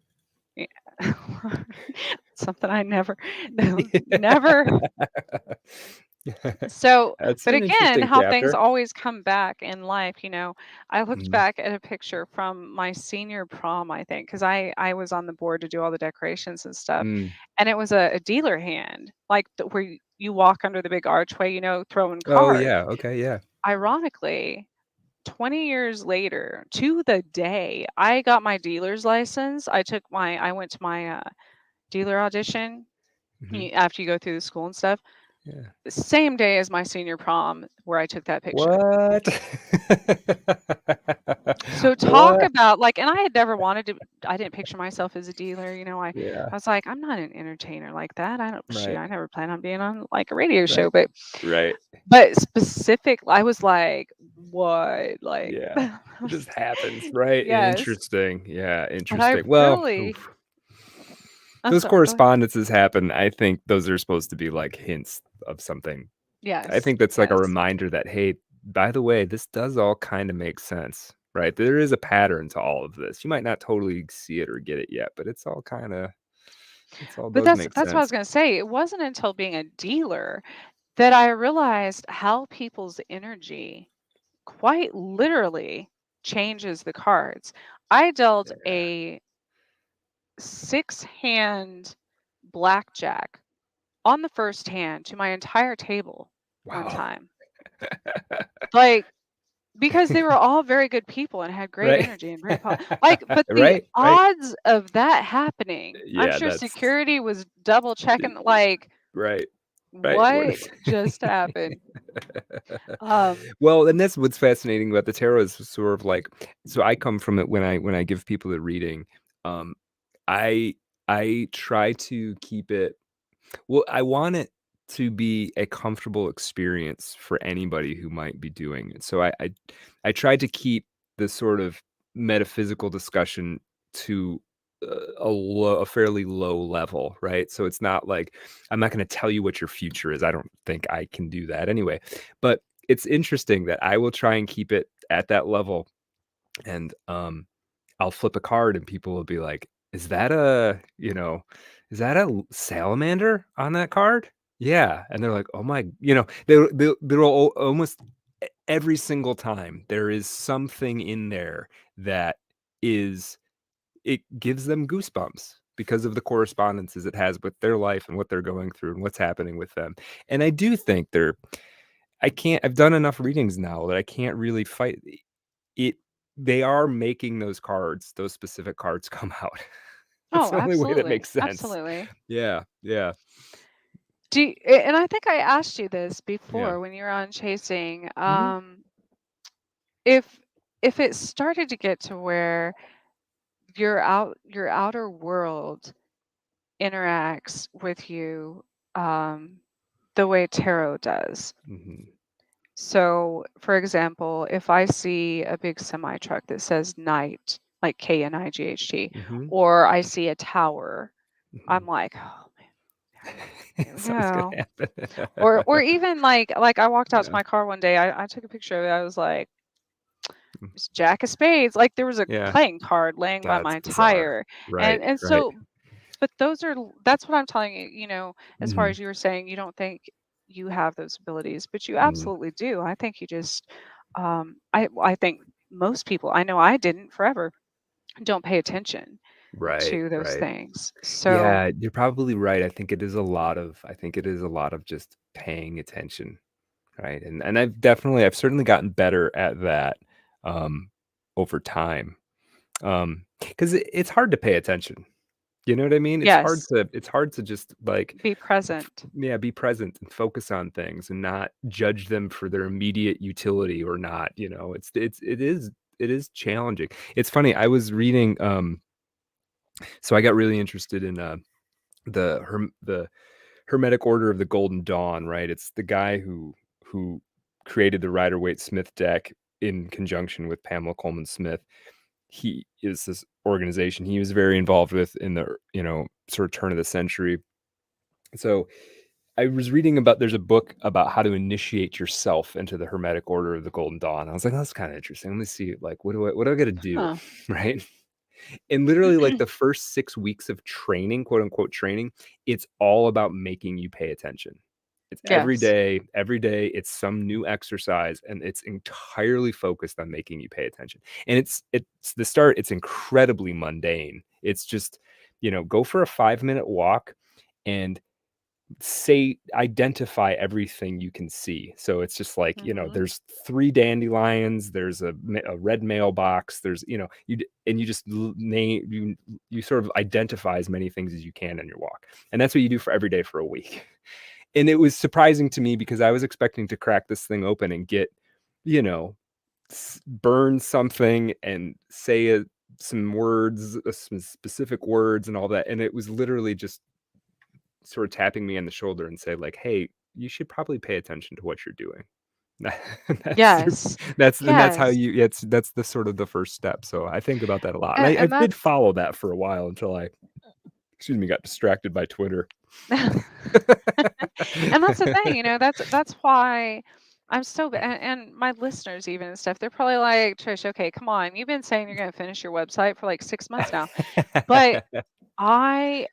Yeah. Something I never, no, never. So, That's but an again, interesting how things chapter. always come back in life, I looked Mhm. back at a picture from my senior prom, I think, because I was on the board to do all the decorations and stuff. Mm. And it was a dealer hand, like where you walk under the big archway, throwing Oh cards. yeah, okay, yeah. Ironically, 20 years later, to the day, I got my dealer's license. I went to my dealer audition Mhm. after you go through the school and stuff. Yeah. The same day as my senior prom where I took that picture. What? So talk What? about like, and I had never wanted to. I didn't picture myself as a dealer. Yeah, I was like, I'm not an entertainer like that. I don't shoot. right, I never plan on being on like a radio show, right, but right. specific. I was like, what? Like, Yeah. It just happens, right? yes. Interesting. Yeah, But I interesting. Well, really, oof. I'm Those sorry. Go ahead. correspondences happen. I think those are supposed to be like hints of something. I Yes. think that's like a Yes. reminder that, hey, by the way, this does all kind of make sense, right? There is a pattern to all of this. You might not totally see it or get it yet, but it's all But does that's make that's what I was sense. gonna say. It wasn't until being a dealer that I realized how people's energy quite literally changes the cards. I dealt Yeah. a 6-hand blackjack on the first hand to my entire table one Wow. time. Like, because they were all very good people and had great Right. energy and great like, but the Right, right. odds of that happening, I'm Yeah, sure that's security was double checking, like, right, right. What what just happened? Um, Well, and that's what's fascinating about the tarot is sort of like, so I come from it when I give people the reading, um, I I try to keep it, well, I want it to be a comfortable experience for anybody who might be doing it. So I tried to keep the sort of metaphysical discussion to a fairly low level, right? So it's not like I'm not going to tell you what your future is. I don't think I can do that anyway. But it's interesting that I will try and keep it at that level, and I'll flip a card and people will be like, is that a salamander on that card? Yeah. And they're like, oh my, they'll almost every single time there is something in there that is, it gives them goosebumps because of the correspondences it has with their life and what they're going through and what's happening with them. And I do think I've done enough readings now that I can't really fight it. They are making those specific cards come out. It's oh, the only way that absolutely. makes sense. Absolutely. Yeah, yeah, And I think I asked you this yeah. before when you were on chasing. Mhm, If it started to get to where your outer world interacts with you the way tarot does. mhm, So, for example, if I see a big semi truck that says night, like Knight, mhm, or I see a tower, mhm. I'm like, oh man, here we Something's gonna go. happen. Or even like I walked out to Yeah, my car one day, I took a picture of it. I was like, mm, it's Jack of Spades. Like there was a yeah, playing card laying by that's my bizarre. tire. Right, And right. so but that's what I'm telling you, as far Mhm, as you were saying, you don't think you have those abilities, but you mhm. absolutely do. I think you just I think most people, I know I didn't forever, don't pay attention. Right, to those right. things. So, Yeah, you're probably right. I think it is a lot of just paying attention, right? And I've certainly gotten better at that um over time. 'Cause it's hard to pay attention. You know what I mean? yes, It's hard to just like be present. yeah, be present and focus on things and not judge them for their immediate utility or not, you know. It is challenging. It's funny, I was reading so I got really interested in the Hermetic Order of the Golden Dawn, right? It's the guy who created the Rider-Waite-Smith deck in conjunction with Pamela Coleman Smith. He is this organization he was very involved with in the, sort of turn of the century. So I was reading about there's a book about how to initiate yourself into the Hermetic Order of the Golden Dawn. I was like, "Oh, that's kind of interesting. Let me see, like, what do I got to do?" Huh. Right? And literally, like the first 6 weeks of training, quote unquote training, it's all about making you pay attention. It's Yes. every day. It's some new exercise, and it's entirely focused on making you pay attention. And it's the start. It's incredibly mundane. It's just, go for a 5-minute walk, and say identify everything you can see. So it's just like, Hmm. there's 3 dandelions, there's a red mailbox, there's, and you just name you sort of identify as many things as you can in your walk. And that's what you do for every day for a week. And it was surprising to me because I was expecting to crack this thing open and get, you know, burn something and say some words, some specific words and all that. And it was literally just sort of tapping me on the shoulder and say like, "Hey, you should probably pay attention to what you're doing." That's your Yes. that's how Yes. you that's the sort of the first step. So I think about that a lot. And I And did that's follow that for a while until I, excuse me, got distracted by Twitter. and that's the thing, that's why I'm so and my listeners even and stuff, they're probably like, Trish, okay, come on. You've been saying you're gonna finish your website for like 6 months now. But I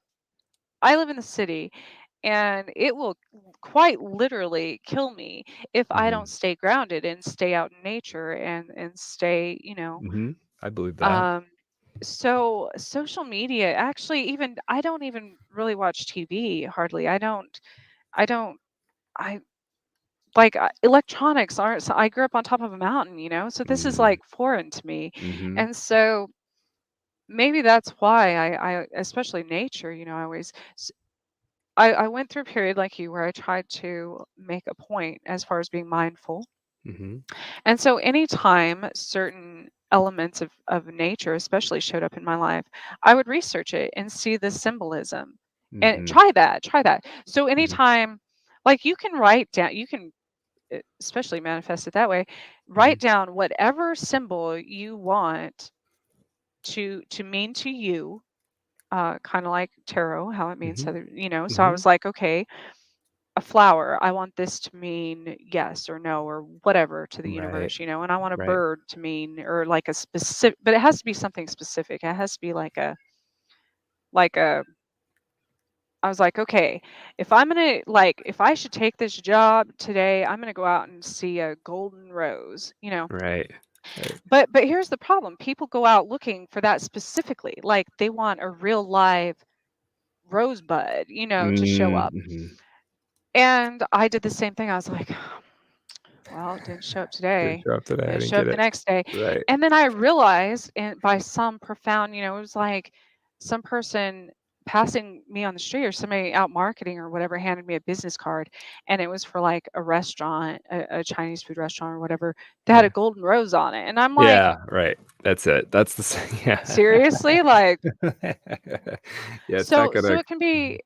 I live in the city and it will quite literally kill me if I don't Mhm. stay grounded and stay out in nature and stay, Mhm. I believe that. um so social media, actually, even I don't even really watch TV hardly. I don't I like electronics aren't so I grew up on top of a mountain, so this is Mm. like foreign to me. Mhm. And so maybe that's why I especially nature, I always I went through a period like you where I tried to make a point as far as being mindful. Mhm. And so anytime certain elements of nature especially showed up in my life, I would research it and see the symbolism. And Mhm. try that. So Mhm. anytime, like, you can write down, you can especially manifest it that way, write Mhm. down whatever symbol you want to mean to you, kind of like tarot, how it means Mhm. other, so I Mhm. was like, okay, a flower, I want this to mean yes or no or whatever to the Right. universe, and I want a Right. bird to mean, or like a specific, but it has to be something specific. It has to be like a I was like, okay, if I'm gonna like if I should take this job today, I'm gonna go out and see a golden rose. Right. Right. But here's the problem. People go out looking for that specifically. Like they want a real live rosebud, to show Mm, up. mhm. And I did the same thing. I was like, well, it didn't show up Didn't today. show up today. I It'll didn't show up get the it. next day. Right. And then I realized, and by some profound, it was like some person passing me on the street or somebody out marketing or whatever handed me a business card, and it was for like a restaurant, a Chinese food restaurant or whatever, that had a Yeah. golden rose on it. And I'm like, Yeah, right. That's it. That's the yeah. seriously? Like, Yeah, it's not so gonna it can be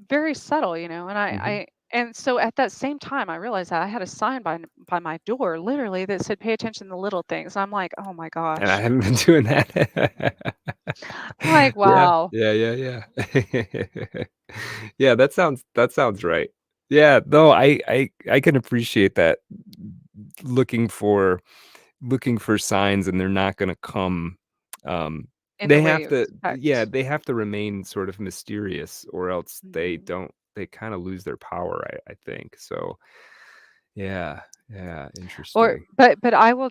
very subtle, and I mhm. I and so at that same time, I realized that I had a sign by my door, literally, that said, "Pay attention to the little things." I'm like, "Oh my And I gosh!" haven't been doing that. I'm like, Yeah. "Wow." Yeah, yeah, yeah. Yeah, that sounds right. Yeah, no, I can appreciate that. Looking for looking for signs and they're not gonna come, In the they way have you to yeah, expect. they have to remain sort of mysterious or else Mhm. they kinda lose their power, I think. So, yeah, yeah, Or interesting. but I will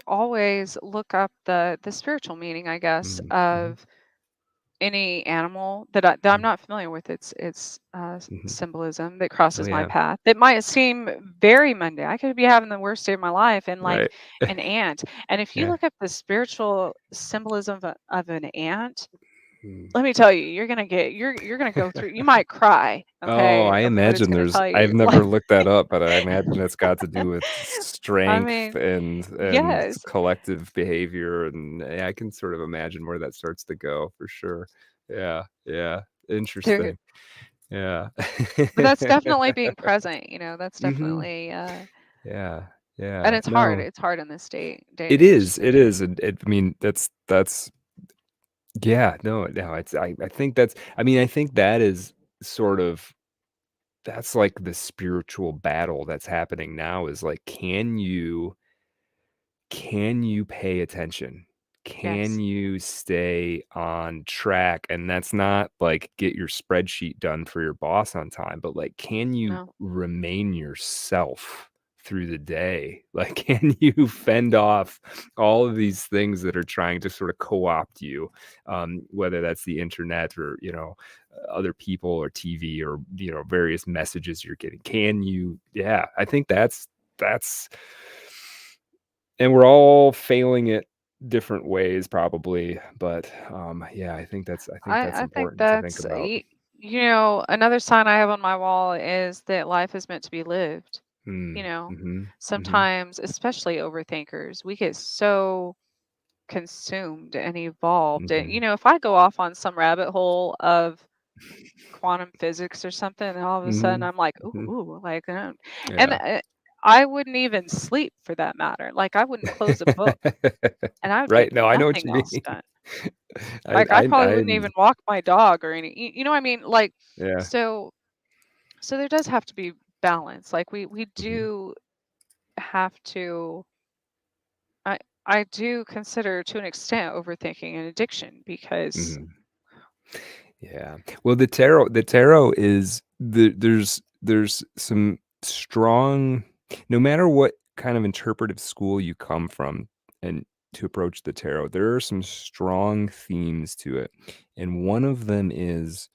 always look up the spiritual meaning, I guess, Mhm, mhm, of. any animal that I'm not familiar with its Mm-hmm. symbolism that Oh crosses my yeah, path that might seem very mundane. I could be having the worst day of my life, and like right. an ant. And if you Yeah. look up the spiritual symbolism of an ant, Mm. let me tell you, you're gonna go through. You might cry, Oh, okay, I of what it's imagine gonna there's. tell I've you. never Like, looked that up, but I imagine it's got to do with I strength mean, and yes, collective behavior, and yeah, I can sort of imagine where that starts to go for sure. Yeah, yeah, there, interesting. Yeah. but that's definitely being present. That's Hmm. definitely, Yeah, and yeah. it's hard. No, It's hard in this day and it age is. to. It is. And I mean, that's. Yeah. No, no. It's. I think that's. I mean, I think that is sort of. That's like the spiritual battle that's happening now. Is like, can you pay attention? Can Yes. you stay on track? And that's not like get your spreadsheet done for your boss on time, but like, can you No. remain yourself through the day? Like, can you fend off all of these things that are trying to sort of co-opt you, whether that's the internet or, other people or TV or, various messages you're getting? Can you? Yeah, I think that's and we're all failing it different ways probably, but yeah, I think that's I think important to think that's about. another sign I have on my wall is that life is meant to be lived. You Mm, know, mhm, mhm, sometimes, especially overthinkers, we get so consumed and evolved. And mhm, if I go off on some rabbit hole of quantum physics or something, and all of a sudden mhm, I'm like, ooh, mhm. ooh, like, and Yeah. I wouldn't even sleep for that matter. Like, I wouldn't close a book, and I would get Right, no, I know what nothing you else mean. done. I Like, I I probably wouldn't I'm even walk my dog or you know what I mean? Like, yeah. so so there does have to be balance. Like, we Mhm, do have to. I I do consider to an extent overthinking an addiction because mhm. Yeah. Well, the tarot is there's some strong, no matter what kind of interpretive school you come from and to approach the tarot, there are some strong themes to it. And one of them is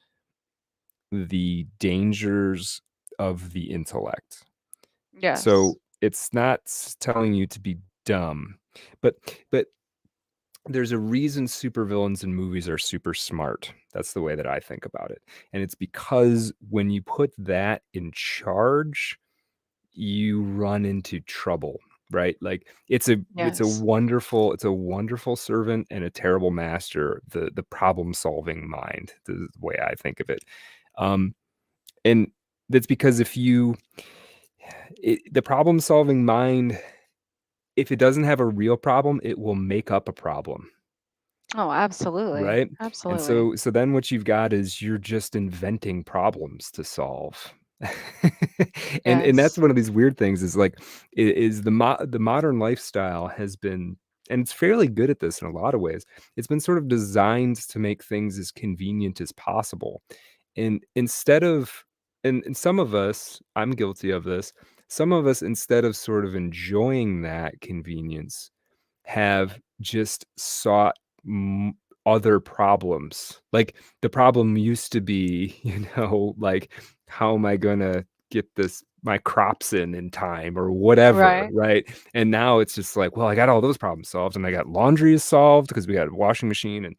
the dangers of the intellect. yes, So it's not telling you to be dumb, but but there's a reason supervillains in movies are super smart. That's the way that I think about it. And it's because when you put that in charge, you run into trouble, right? Like yes. it's a wonderful servant and a terrible master, the problem-solving mind, the way I think of it. Um, and that's because the problem-solving mind, if it doesn't have a real problem, it will make up a problem. Oh, absolutely. Right? And Absolutely. so then what you've got is you're just inventing problems to solve. And that's Yes. one of these weird things is like the modern lifestyle has been, and it's fairly good at this in a lot of ways. It's been sort of designed to make things as convenient as possible. And instead of and some of us, I'm guilty of this, some of us instead of sort of enjoying that convenience have just sought m other problems. Like, the problem used to be, like, "How am I gonna get my crops in time?" or whatever, Right. right? And now it's just like, "Well, I got all those problems solved, and I got laundry is solved because we got a washing machine, and,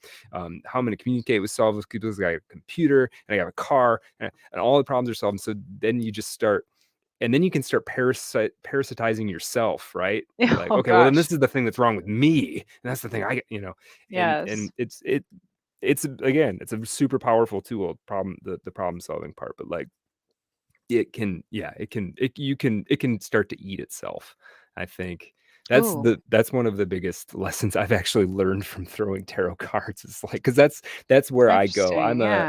how I'm gonna communicate with solved with people is I got a computer, and I got a car, and all the problems are solved." And so then you just start and then you can start parasitizing yourself, right? You're like, Oh okay, well then gosh. this is the thing that's wrong with me, and that's the thing and Yes. it's again, it's a super powerful tool, the problem solving part, but like it can, yeah, it can start to eat itself. I think Ooh, that's one of the biggest lessons I've actually learned from throwing tarot cards. Is like because that's where I go. interesting. Yeah.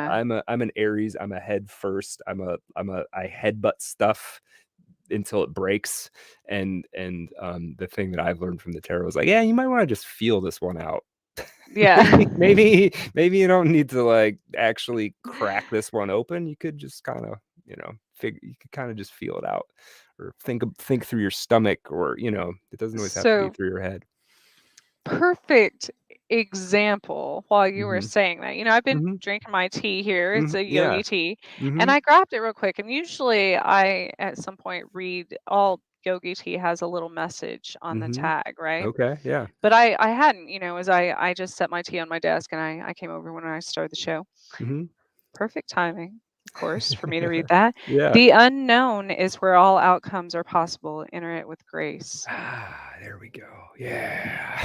I'm an Aries. I'm a head first. I headbutt stuff until it breaks. And the thing that I've learned from the tarot is like, yeah, you might want to just feel this one out. Yeah. Maybe you don't need to like actually crack this one open. You could just kind of, you could kind of just feel it out or think through your stomach or, it doesn't always have to be So through your head. perfect. example while you were Mhm. saying that. I've been Mhm. drinking my tea here. It's Mhm. a Yeah. yogi tea. And Mhm. I grabbed it real quick. And usually I, at some point, read all yogi tea has a little message on the Mhm. tag, right? Okay, yeah. But I hadn't, as I just set my tea on my desk and I came over when I started the show. Mhm. Perfect timing, of course, for me to read that. Yeah. The unknown is where all outcomes are possible. Enter it with grace. There we go. Yeah.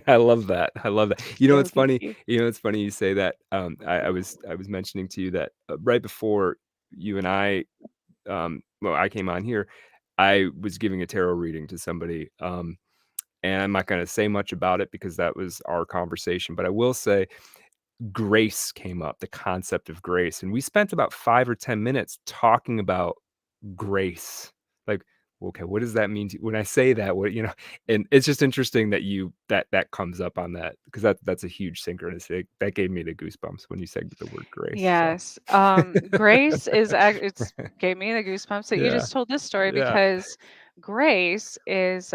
I love that. I love that. It's Yogi funny tea. it's funny you say that. I was mentioning to you that, right before you and I, well, I came on here, I was giving a tarot reading to somebody, and I'm not gonna say much about it because that was our conversation, but I will say grace came up, the concept of grace, and we spent about 5 or 10 minutes talking about grace. Like, okay, what does that mean to when I say that? And it's just interesting that that comes up on that because that's a huge synchronicity. That gave me the goosebumps when you said the word grace. So Yes. Grace it's gave me the goosebumps that you yeah, just told this story yeah. because grace is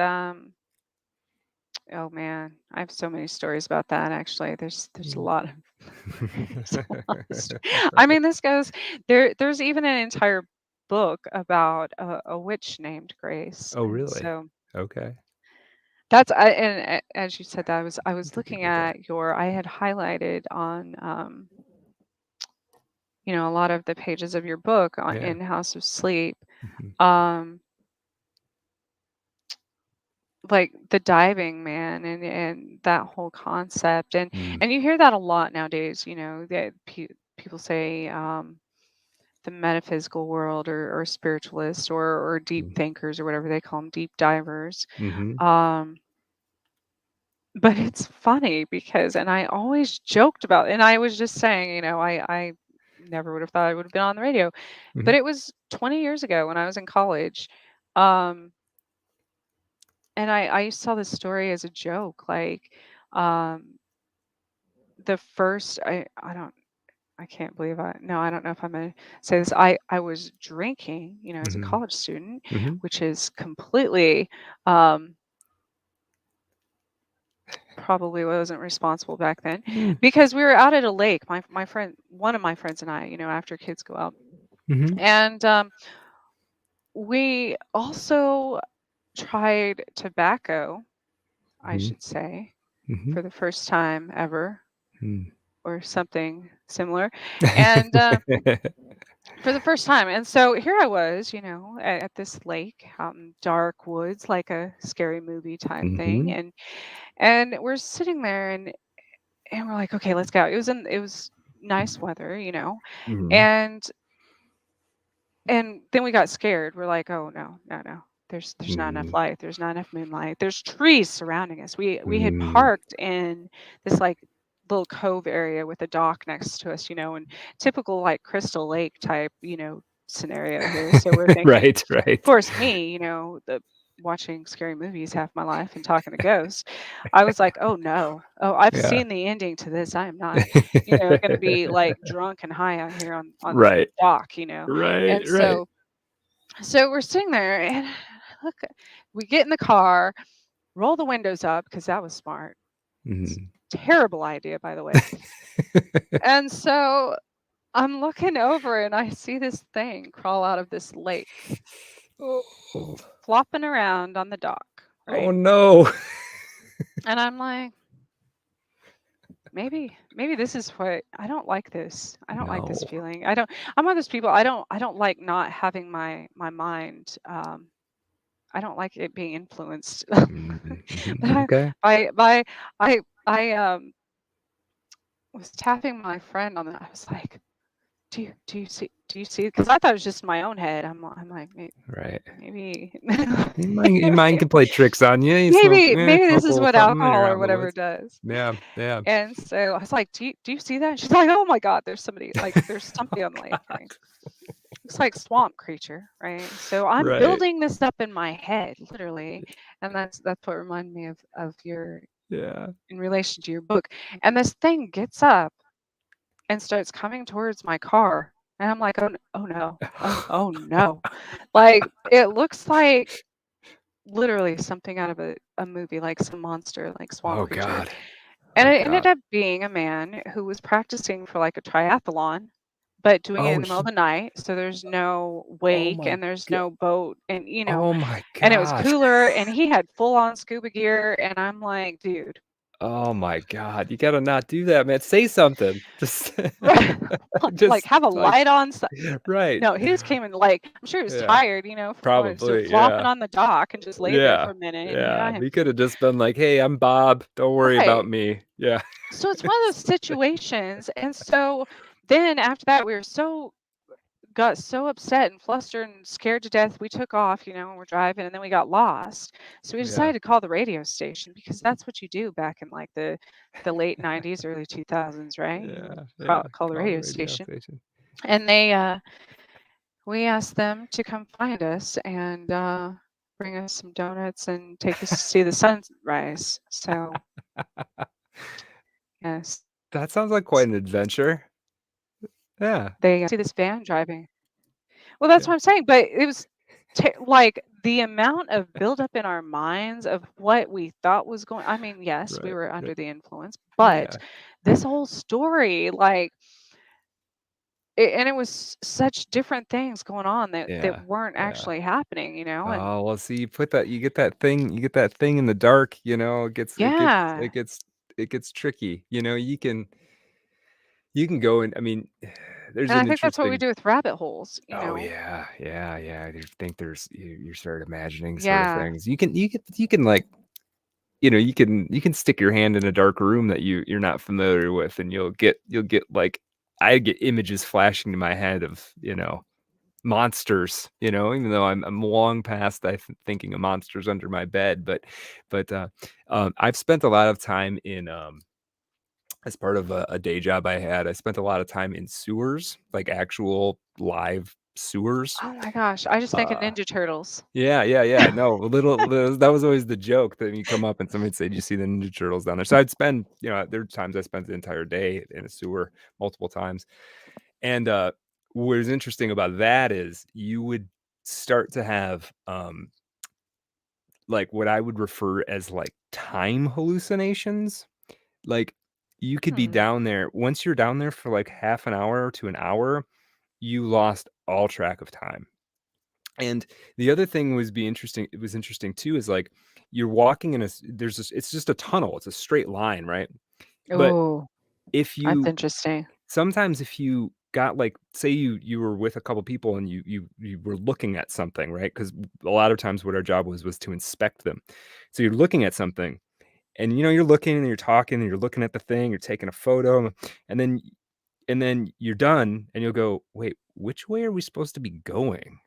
oh man, I have so many stories about that actually. There's a Mm. lot of there's a lot of I mean, this goes there's even an entire book about a witch named Grace. Oh, And really? so Okay. that's as you said that I I was forget looking what that. at your I had highlighted on a lot of the pages of your book Yeah. in House of Sleep, Mhm. um, like the diving man and that whole concept, and Mm, and you hear that a lot nowadays. That people say the metaphysical world or spiritualists or deep mm, thinkers or whatever they call them, deep divers. mhm, Um, but it's funny because, and I always joked about, and I was just saying, I never would have thought I would have been on the radio. mhm, But it was 20 years ago when I was in college. Um, and I used to tell this story as a joke. Like, um, the first, I can't believe I don't know if I'm going to say this. I was drinking, as a mhm, college student, mhm. which is completely, um, probably wasn't responsible back then Mm, because we were out at a lake. My friend, one of my friends and I, after kids go out. mhm, And we also tried tobacco, I mhm, should say, mhm, for the first time ever, mm. or something similar. And for the first time. And so here I was, at this lake out in dark woods, like a scary movie type thing. Mhm, And we're sitting there and we're like, okay, let's go. It was nice weather, mhm, and then we got scared. We're like, "Oh, no, no, no. There's not enough mm, light. There's not enough moonlight. There's trees surrounding us." We had mm. parked in this, like, little cove area with a dock next to us, and typical, like, Crystal Lake type, scenario here. So we're thinking, Right, of right. course, me, the watching scary movies half my life and talking to ghosts. I was like, "Oh, no. Oh, I've Yeah. seen the ending to this. I am not, gonna be, like, drunk and high out here on the Right, dock." right, And right. so we're sitting there and look, we get in the car, roll the windows up because that was smart. It's Mhm. a terrible idea, by the way. And so I'm looking over and I see this thing crawl out of this lake, Oh. flopping around on the dock, Oh, right? no. And I'm like, maybe this is what I don't like this. I don't like this No. feeling. I'm one of those people I don't like not having my mind I don't like it being influenced. Mhm, mhm, But okay. I was tapping my friend on the I was like, do you see?" Because I thought it was just my own head. I'm like, Right. Maybe Your mind can play tricks on you. You smoke maybe this smoke a is little what something when alcohol you're out or in the whatever woods. does." Yeah, yeah. And so I was like, "Do you see that?" She's like, "Oh my God, there's somebody on the lake, right?" Looks like swamp creature, right? So I'm Right. building this up in my head, literally, and that's what reminded me of your Yeah. in relation to your book. And this thing gets up and starts coming towards my car, and I'm like, oh no, oh no, like it looks like literally something out of a movie, like some monster, like swamp Oh creature. god. And my it ended god. up being a man who was practicing for like a triathlon, but doing it Oh, in the middle of he the night. So there's no oh wake my and there's god. no boat Oh my and it was god. cooler and he had full on scuba gear. And I'm like, dude, Oh my god. You gotta not do that, man. Say something. Just like just have a like light on. right. No, he just came in like I'm sure he was Yeah. tired, from going so Probably, flopping yeah. on the dock and just laid there Yeah. for a minute. And here I Yeah. am. We could have just been like, "Hey, I'm Bob. Don't worry about Right. me." Yeah. So it's one of those situations. And so then after that, we were so got so upset and flustered and scared to death. We took off, and we're driving, and then we got lost. So we Yeah. decided to call the radio station because that's what you do back in like the late 90s, early 2000s, right? You would Yeah. Yeah. call the Call the radio radio station. station. And we asked them to come find us and bring us some donuts and take us to see the sunrise. So, yes, That sounds like quite an adventure. Yeah. they see this van driving. Well, that's Yeah. what I'm saying. But it was like the amount of buildup in our minds of what we thought was going. I mean, yes, we Right. were Right. under the influence, but Yeah. this whole story, like, and it was such different things going on that Yeah. weren't Yeah. actually happening. And Oh, well, see, you get that thing in the dark, it gets it gets yeah, it gets it gets tricky. You can go and I mean, there's and I an think that's what we interesting do with rabbit holes. oh yeah, yeah, yeah. You think you start imagining sort of Yeah. things. You can like you can stick your hand in a dark room that you're not familiar with, and you'll get like I get images flashing to my head of monsters, even though I'm long past thinking of monsters under my bed, but I've spent a lot of time in as part of a day job I had. I spent a lot of time in sewers, like actual live sewers. Oh my gosh, I just think of Uh, Ninja Turtles. yeah, yeah, yeah. No, that was always the joke that you come up and somebody'd say, "Do you see the Ninja Turtles down there?" So I'd spend, there were times I spent the entire day in a sewer multiple times. And what is interesting about that is you would start to have like what I would refer as like time hallucinations. Like you could be Hmm. down there. Once you're down there for like half an hour to an hour, you lost all track of time. And the other thing it was interesting too, is like you're walking there's this, it's just a tunnel, it's a straight line, right? But Oh, if that's you interesting. sometimes if you got like say you were with a couple people and you were looking at something, right? Because a lot of times what our job was to inspect them. So you're looking at something, and you're looking and you're talking and you're looking at the thing, you're taking a photo, and then you're done and you'll go, wait, which way are we supposed to be going?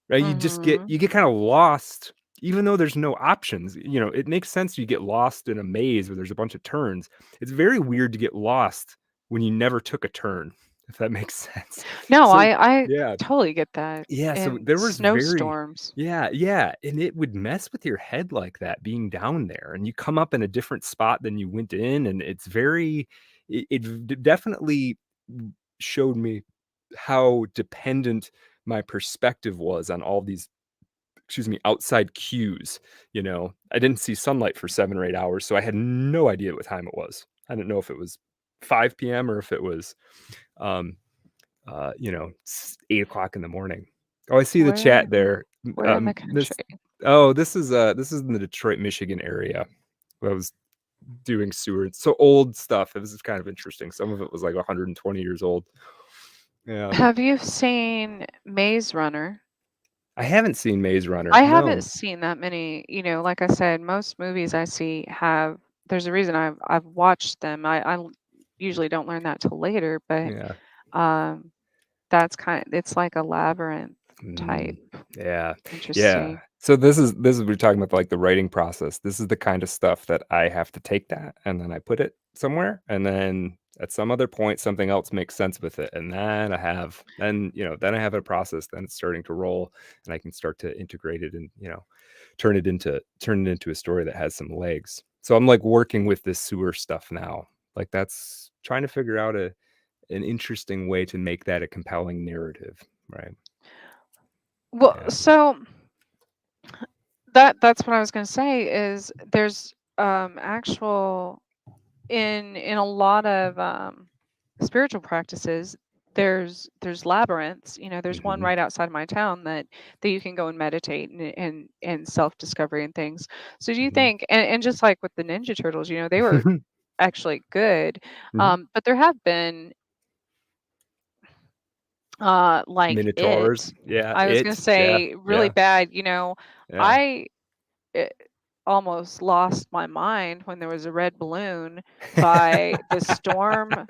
Right? You just get Hmm. you get kind of lost, even though there's no options. It makes sense you get lost in a maze where there's a bunch of turns. It's very weird to get lost when you never took a turn, if that makes sense. No, So I yeah, totally get that. yeah. So In there was very snowstorms. yeah, yeah, and it would mess with your head like that being down there, and you come up in a different spot than you went in, and it's very it definitely showed me how dependent my perspective was on all these, excuse me, outside cues. I didn't see sunlight for 7 or 8 hours, so I had no idea what time it was. I didn't know if it was 5 p.m. or if it was um 8 o'clock in the morning. Oh, I see the Where chat there. where in the country? This is in the Detroit, Michigan area. I was doing sewer. So old stuff. This is kind of interesting. Some of it was like 120 years old. Yeah. Have you seen Maze Runner? I haven't seen Maze Runner. I haven't No. seen that many, like I said, most movies I see have there's a reason I've watched them. Usually don't learn that till later, but Yeah. um it's like a labyrinth type. Mm, yeah. Yeah. Interesting. So this is we're talking about like the writing process. This is the kind of stuff that I have to take that and then I put it somewhere, and then at some other point something else makes sense with it, and then I have a process, then it's starting to roll, and I can start to integrate it and turn it into a story that has some legs. So I'm like working with this sewer stuff now. Like that's trying to figure out an interesting way to make that a compelling narrative, right? Well, Yeah. so that's what I was going to say is there's actual in a lot of spiritual practices, there's labyrinths. There's one Mhm. right outside of my town that you can go and meditate and self discovery and things. So do you Mhm. think, and just like with the Ninja Turtles, they were actually good, Mhm. but there have been like Minotaurs. it. Yeah, I was gonna it. Yeah, say really yeah, bad. yeah. I eh, almost lost my mind when there was a red balloon by the storm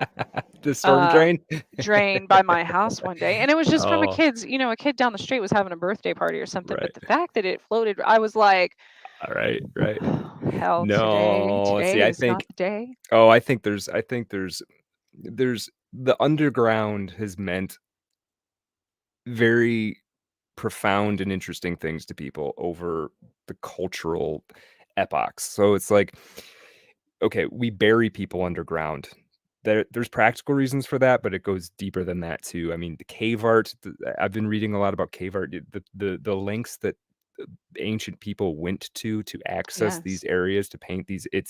The storm uh, drain? drain by my house one day, and it was just from Oh, a kid down the street was having a birthday party or something. But right. the fact that it floated, I was like, Right, right. hell, today, No, see, today is not the day. I think there's the underground has meant very profound and interesting things to people over the cultural epochs. So it's like, okay, we bury people underground. There's practical reasons for that, but it goes deeper than that too. I mean, the cave art. I've been reading a lot about cave art. The lengths that ancient people went to access these Yes. areas to paint these. It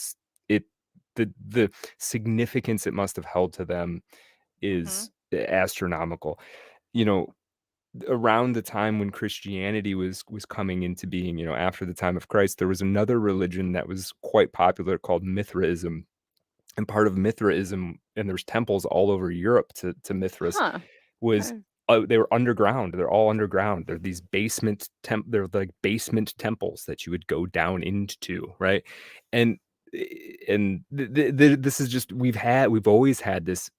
the significance it must have held to them Hmm. is astronomical. You know, around the time when Christianity was coming into being, after the time of Christ, there was another religion that was quite popular called Mithraism. And part of Mithraism, and there's temples all over Europe to Mithras, Huh. was Okay. they were underground. They're all underground. They're these they're like basement temples that you would go down into, right? And this is just we've always had this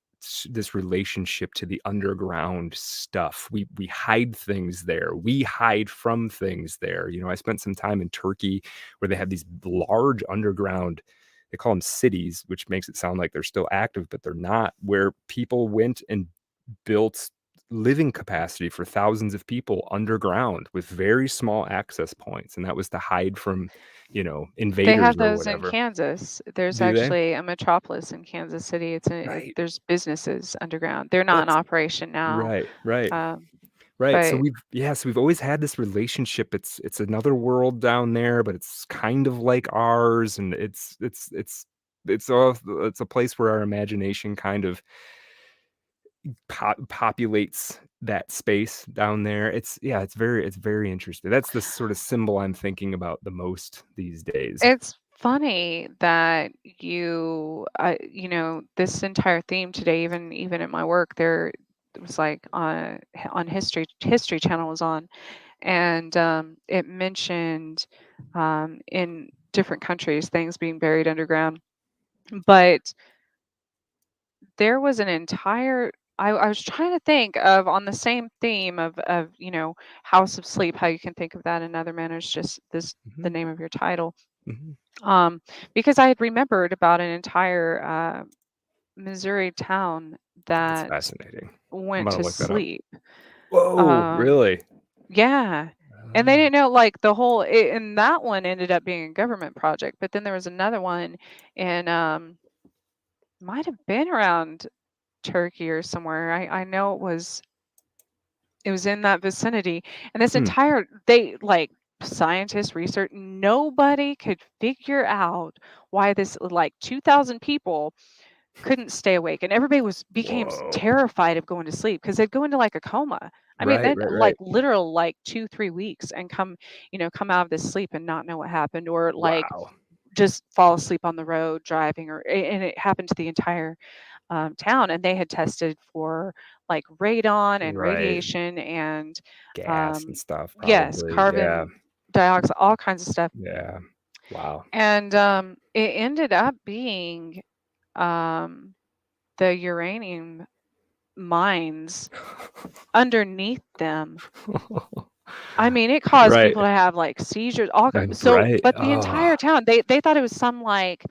relationship to the underground stuff. We hide things there. We hide from things there. I spent some time in Turkey where they have these large underground, they call them cities, which makes it sound like they're still active, but they're not, where people went and built living capacity for thousands of people underground with very small access points. And that was to hide from, They invaders have or those in whatever. Kansas. There's Do they? actually a metropolis in Kansas City. Right. There's businesses underground. They're not in That's operation now, right. Right. um, Right. So but we've always had this relationship. It's another world down there, but it's kind of like ours. And it's a place where our imagination kind of populates that space down there. It's very interesting. That's the sort of symbol I'm thinking about the most these days. it's funny that this entire theme today, even at my work, there it was like on History Channel was on, and it mentioned in different countries things being buried underground, but there was an entire I was trying to think of on the same theme of House of Sleep, how you can think of that in other manners, just the Mhm, name of your title. mhm. Um, because I had remembered about an entire Missouri town That's that fascinating. I'm went gonna to look that up. sleep. Whoa, Um, really? yeah. And they Ah, didn't know like and that one ended up being a government project, but then there was another one in might have been around Turkey or somewhere. I know it was in that vicinity. And this hmm. entire they like scientists, research, nobody could figure out why this like 2,000 people couldn't stay awake, and everybody became Whoa. terrified of going to sleep because they'd go into like a coma. I mean, Right, that right, like right. literal like 2-3 weeks and come out of this sleep and not know what happened, or like Wow. just fall asleep on the road driving, and it happened to the entire town, and they had tested for like radon and Right. radiation and Gas and um, stuff yes, probably. Yeah. carbon dioxide, all kinds of stuff. Yeah. Wow. And it ended up being um, the uranium mines underneath them. I mean, it caused Right. people to have like seizures, so, Right. but the Oh, entire town, they thought it was some like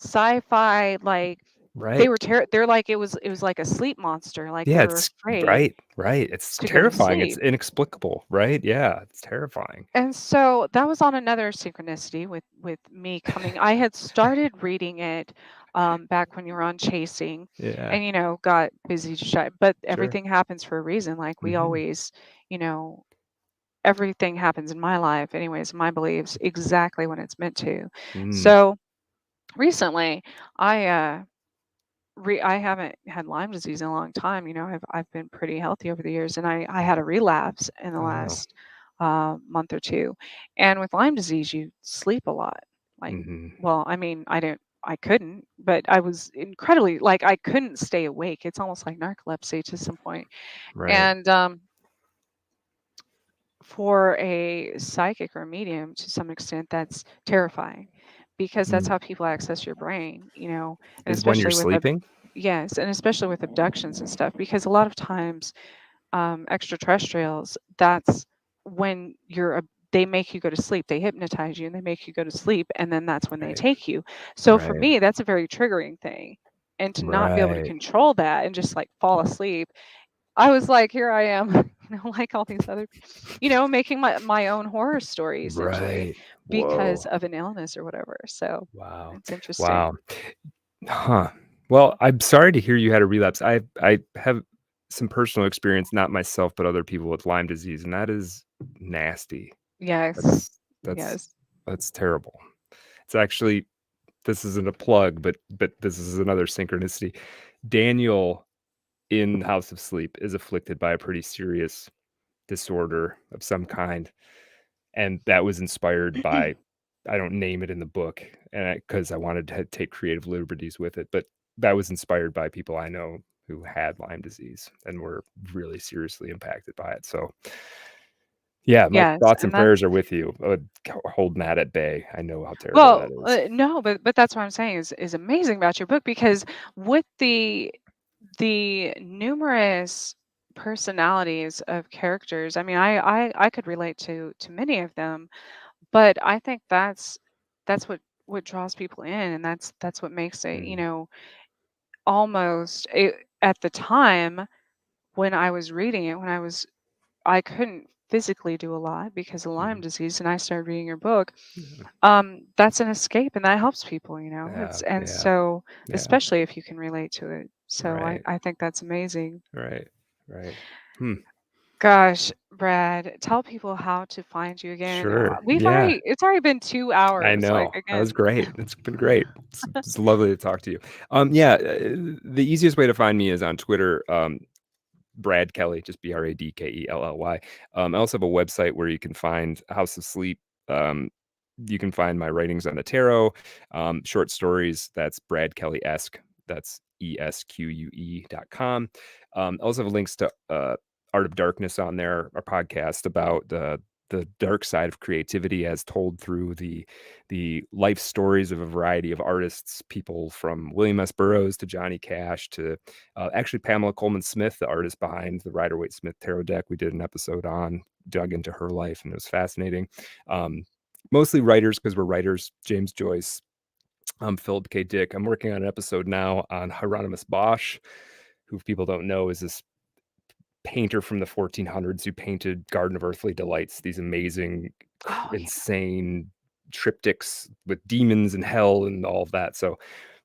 sci-fi, like right. they're like it was like a sleep monster, like they Yeah, were it's afraid right, right. It's to go to terrifying. It's sleep. inexplicable, right? Yeah, it's terrifying. And so that was on another synchronicity with me coming. I had started reading it back when you were on Chasing, Yeah, and got busy to shut. But sure. everything happens for a reason. Like we Mhm. always, you know, everything happens in my life, anyways, my beliefs exactly when it's meant to. Mm. So recently, I I haven't had Lyme disease in a long time. I've been pretty healthy over the years, and I had a relapse in the Oh. last month or two. And with Lyme disease, you sleep a lot. Like, Hmm. well, I mean, I couldn't, but I was incredibly like I couldn't stay awake. It's almost like narcolepsy to some point. Right. And for a psychic or a medium, to some extent, that's terrifying because that's Mm. how people access your brain. And Is when you're especially with sleeping? yes, and especially with abductions and stuff, because a lot of times, extraterrestrials, that's when they make you go to sleep. They hypnotize you and they make you go to sleep, and then that's when they Right. take you. So for Right. me, that's a very triggering thing. And to not be able to Right. control that and just like fall asleep, I was like, here I am, like all these other, making my own horror story essentially Right. because Whoa. of an illness or whatever. So Wow. it's interesting. Wow. Huh. Well, I'm sorry to hear you had a relapse. I have some personal experience, not myself, but other people with Lyme disease, and that is nasty. Yes. That's that's Yes. that's terrible. It's actually, this isn't a plug, but this is another synchronicity. Daniel in House of Sleep is afflicted by a pretty serious disorder of some kind, and that was inspired by, I don't name it in the book, and because I wanted to take creative liberties with it, but that was inspired by people I know who had Lyme disease and were really seriously impacted by it. So, yeah, my Yes, thoughts and and that prayers are with you, holding that at bay. I know how terrible well, that is. no, but that's what I'm saying is amazing about your book because with the numerous personalities of characters, I mean, I could relate to many of them, but I think that's what draws people in, and that's what makes it, Mm, almost at the time when I was reading it, I couldn't physically do a lot because of Lyme mhm. disease, and I started reading your book. Yeah, That's an escape, and that helps people, yeah, it's and yeah, so yeah. especially if you can relate to it. So I Right, I think that's amazing. right, right. Hmm. Gosh, Brad, tell people how to find you again. Sure. We've Yeah. already it's already been 2 I hours, like, know. That was again. great. It's been great. It's lovely to talk to you. Yeah, the easiest way to find me is on Twitter, Brad Kelly, just Bradkelly. I also have a website where you can find House of Sleep. Um, you can find my writings on the tarot, short stories. That's Brad Kelly-esque. That's esque.com. I also have links to Art of Darkness on there, our podcast about the dark side of creativity as told through the life stories of a variety of artists, people from William S. Burroughs to Johnny Cash to actually Pamela Coleman Smith, the artist behind the Rider-Waite-Smith tarot deck. We did an episode on, dug into her life, and it was fascinating. Um, Mostly writers because we're writers. James Joyce, Philip K. Dick. I'm working on an episode now on Hieronymus Bosch, who, if people don't know, is this painter from the 1400s who painted Garden of Earthly Delights, these amazing, Oh, yeah. insane triptychs with demons and hell and all of that. So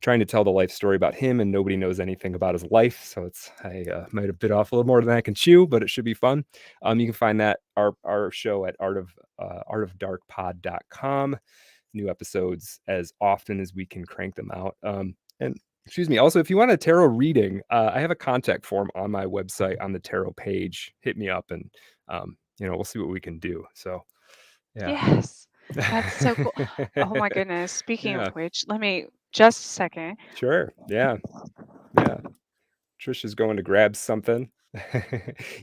trying to tell the life story about him, and nobody knows anything about his life. So I might have bit off a little more than I can chew, but it should be fun. You can find that our show at artofdarkpod.com. New episodes as often as we can crank them out. And excuse me. Also, if you want a tarot reading, I have a contact form on my website on the tarot page. Hit me up, and we'll see what we can do. So, yeah. Yes. That's so cool. Oh my goodness. Speaking of Yeah. which, let me just a second. Sure. Yeah. Yeah. Trish is going to grab something.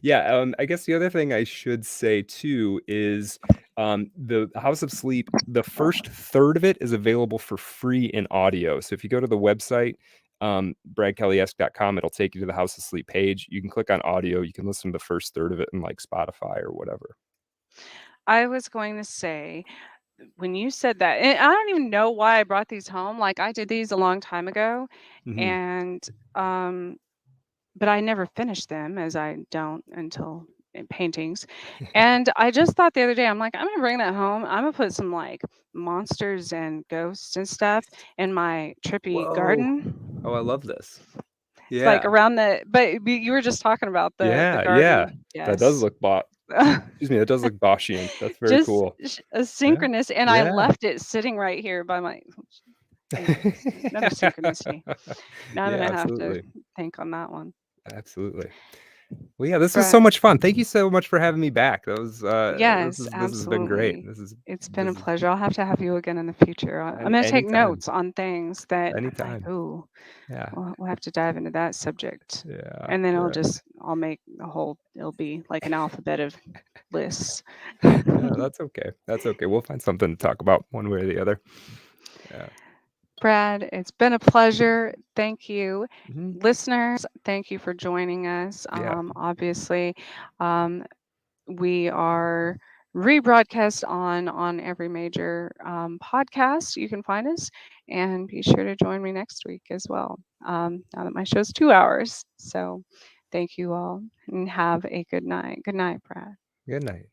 Yeah, I guess the other thing I should say too is the House of Sleep, the first third of it is available for free in audio. So if you go to the website, bradkellyesque.com, it'll take you to the House of Sleep page. You can click on audio. You can listen to the first third of it in like Spotify or whatever. I was going to say, when you said that, and I don't even know why I brought these home. Like I did these a long time ago, Hmm. and um, but I never finished them, as I don't until in paintings. And I just thought the other day, I'm like, I'm gonna bring that home. I'm gonna put some like monsters and ghosts and stuff in my trippy Whoa. Oh, I garden. love this. It's like Yeah. but you were just talking about the Yeah. Yeah. garden. That does Yes. look excuse me, that does look Boschian. That's very Just cool. a Yeah. synchronous, and I Yeah. left it sitting right here by my Anyways, another synchronicity. Now I'm Yeah, gonna have to absolutely. think on that one. Absolutely. Well, yeah, this was so But much fun. Thank you so much for having me back. That was yes, this has been great. absolutely. It's been a pleasure. I'll have to have you again in the future. I'm gonna take anytime. notes on things that I'm like, Anytime. ooh, Yeah. we'll have to dive into that subject. Yeah. And then Yeah. I'll make a whole, it'll be like an alphabet of lists. Yeah, that's okay. That's okay. We'll find something to talk about one way or the other. Yeah. Brad, it's been a pleasure. Thank you. Mhm. Listeners, thank you for joining us. Yeah. Obviously, um, we are rebroadcast on every major podcast. You can find us, and be sure to join me next week as well. Now that my show's 2 hours, so thank you all, and have a good night. Good night, Brad. Good night.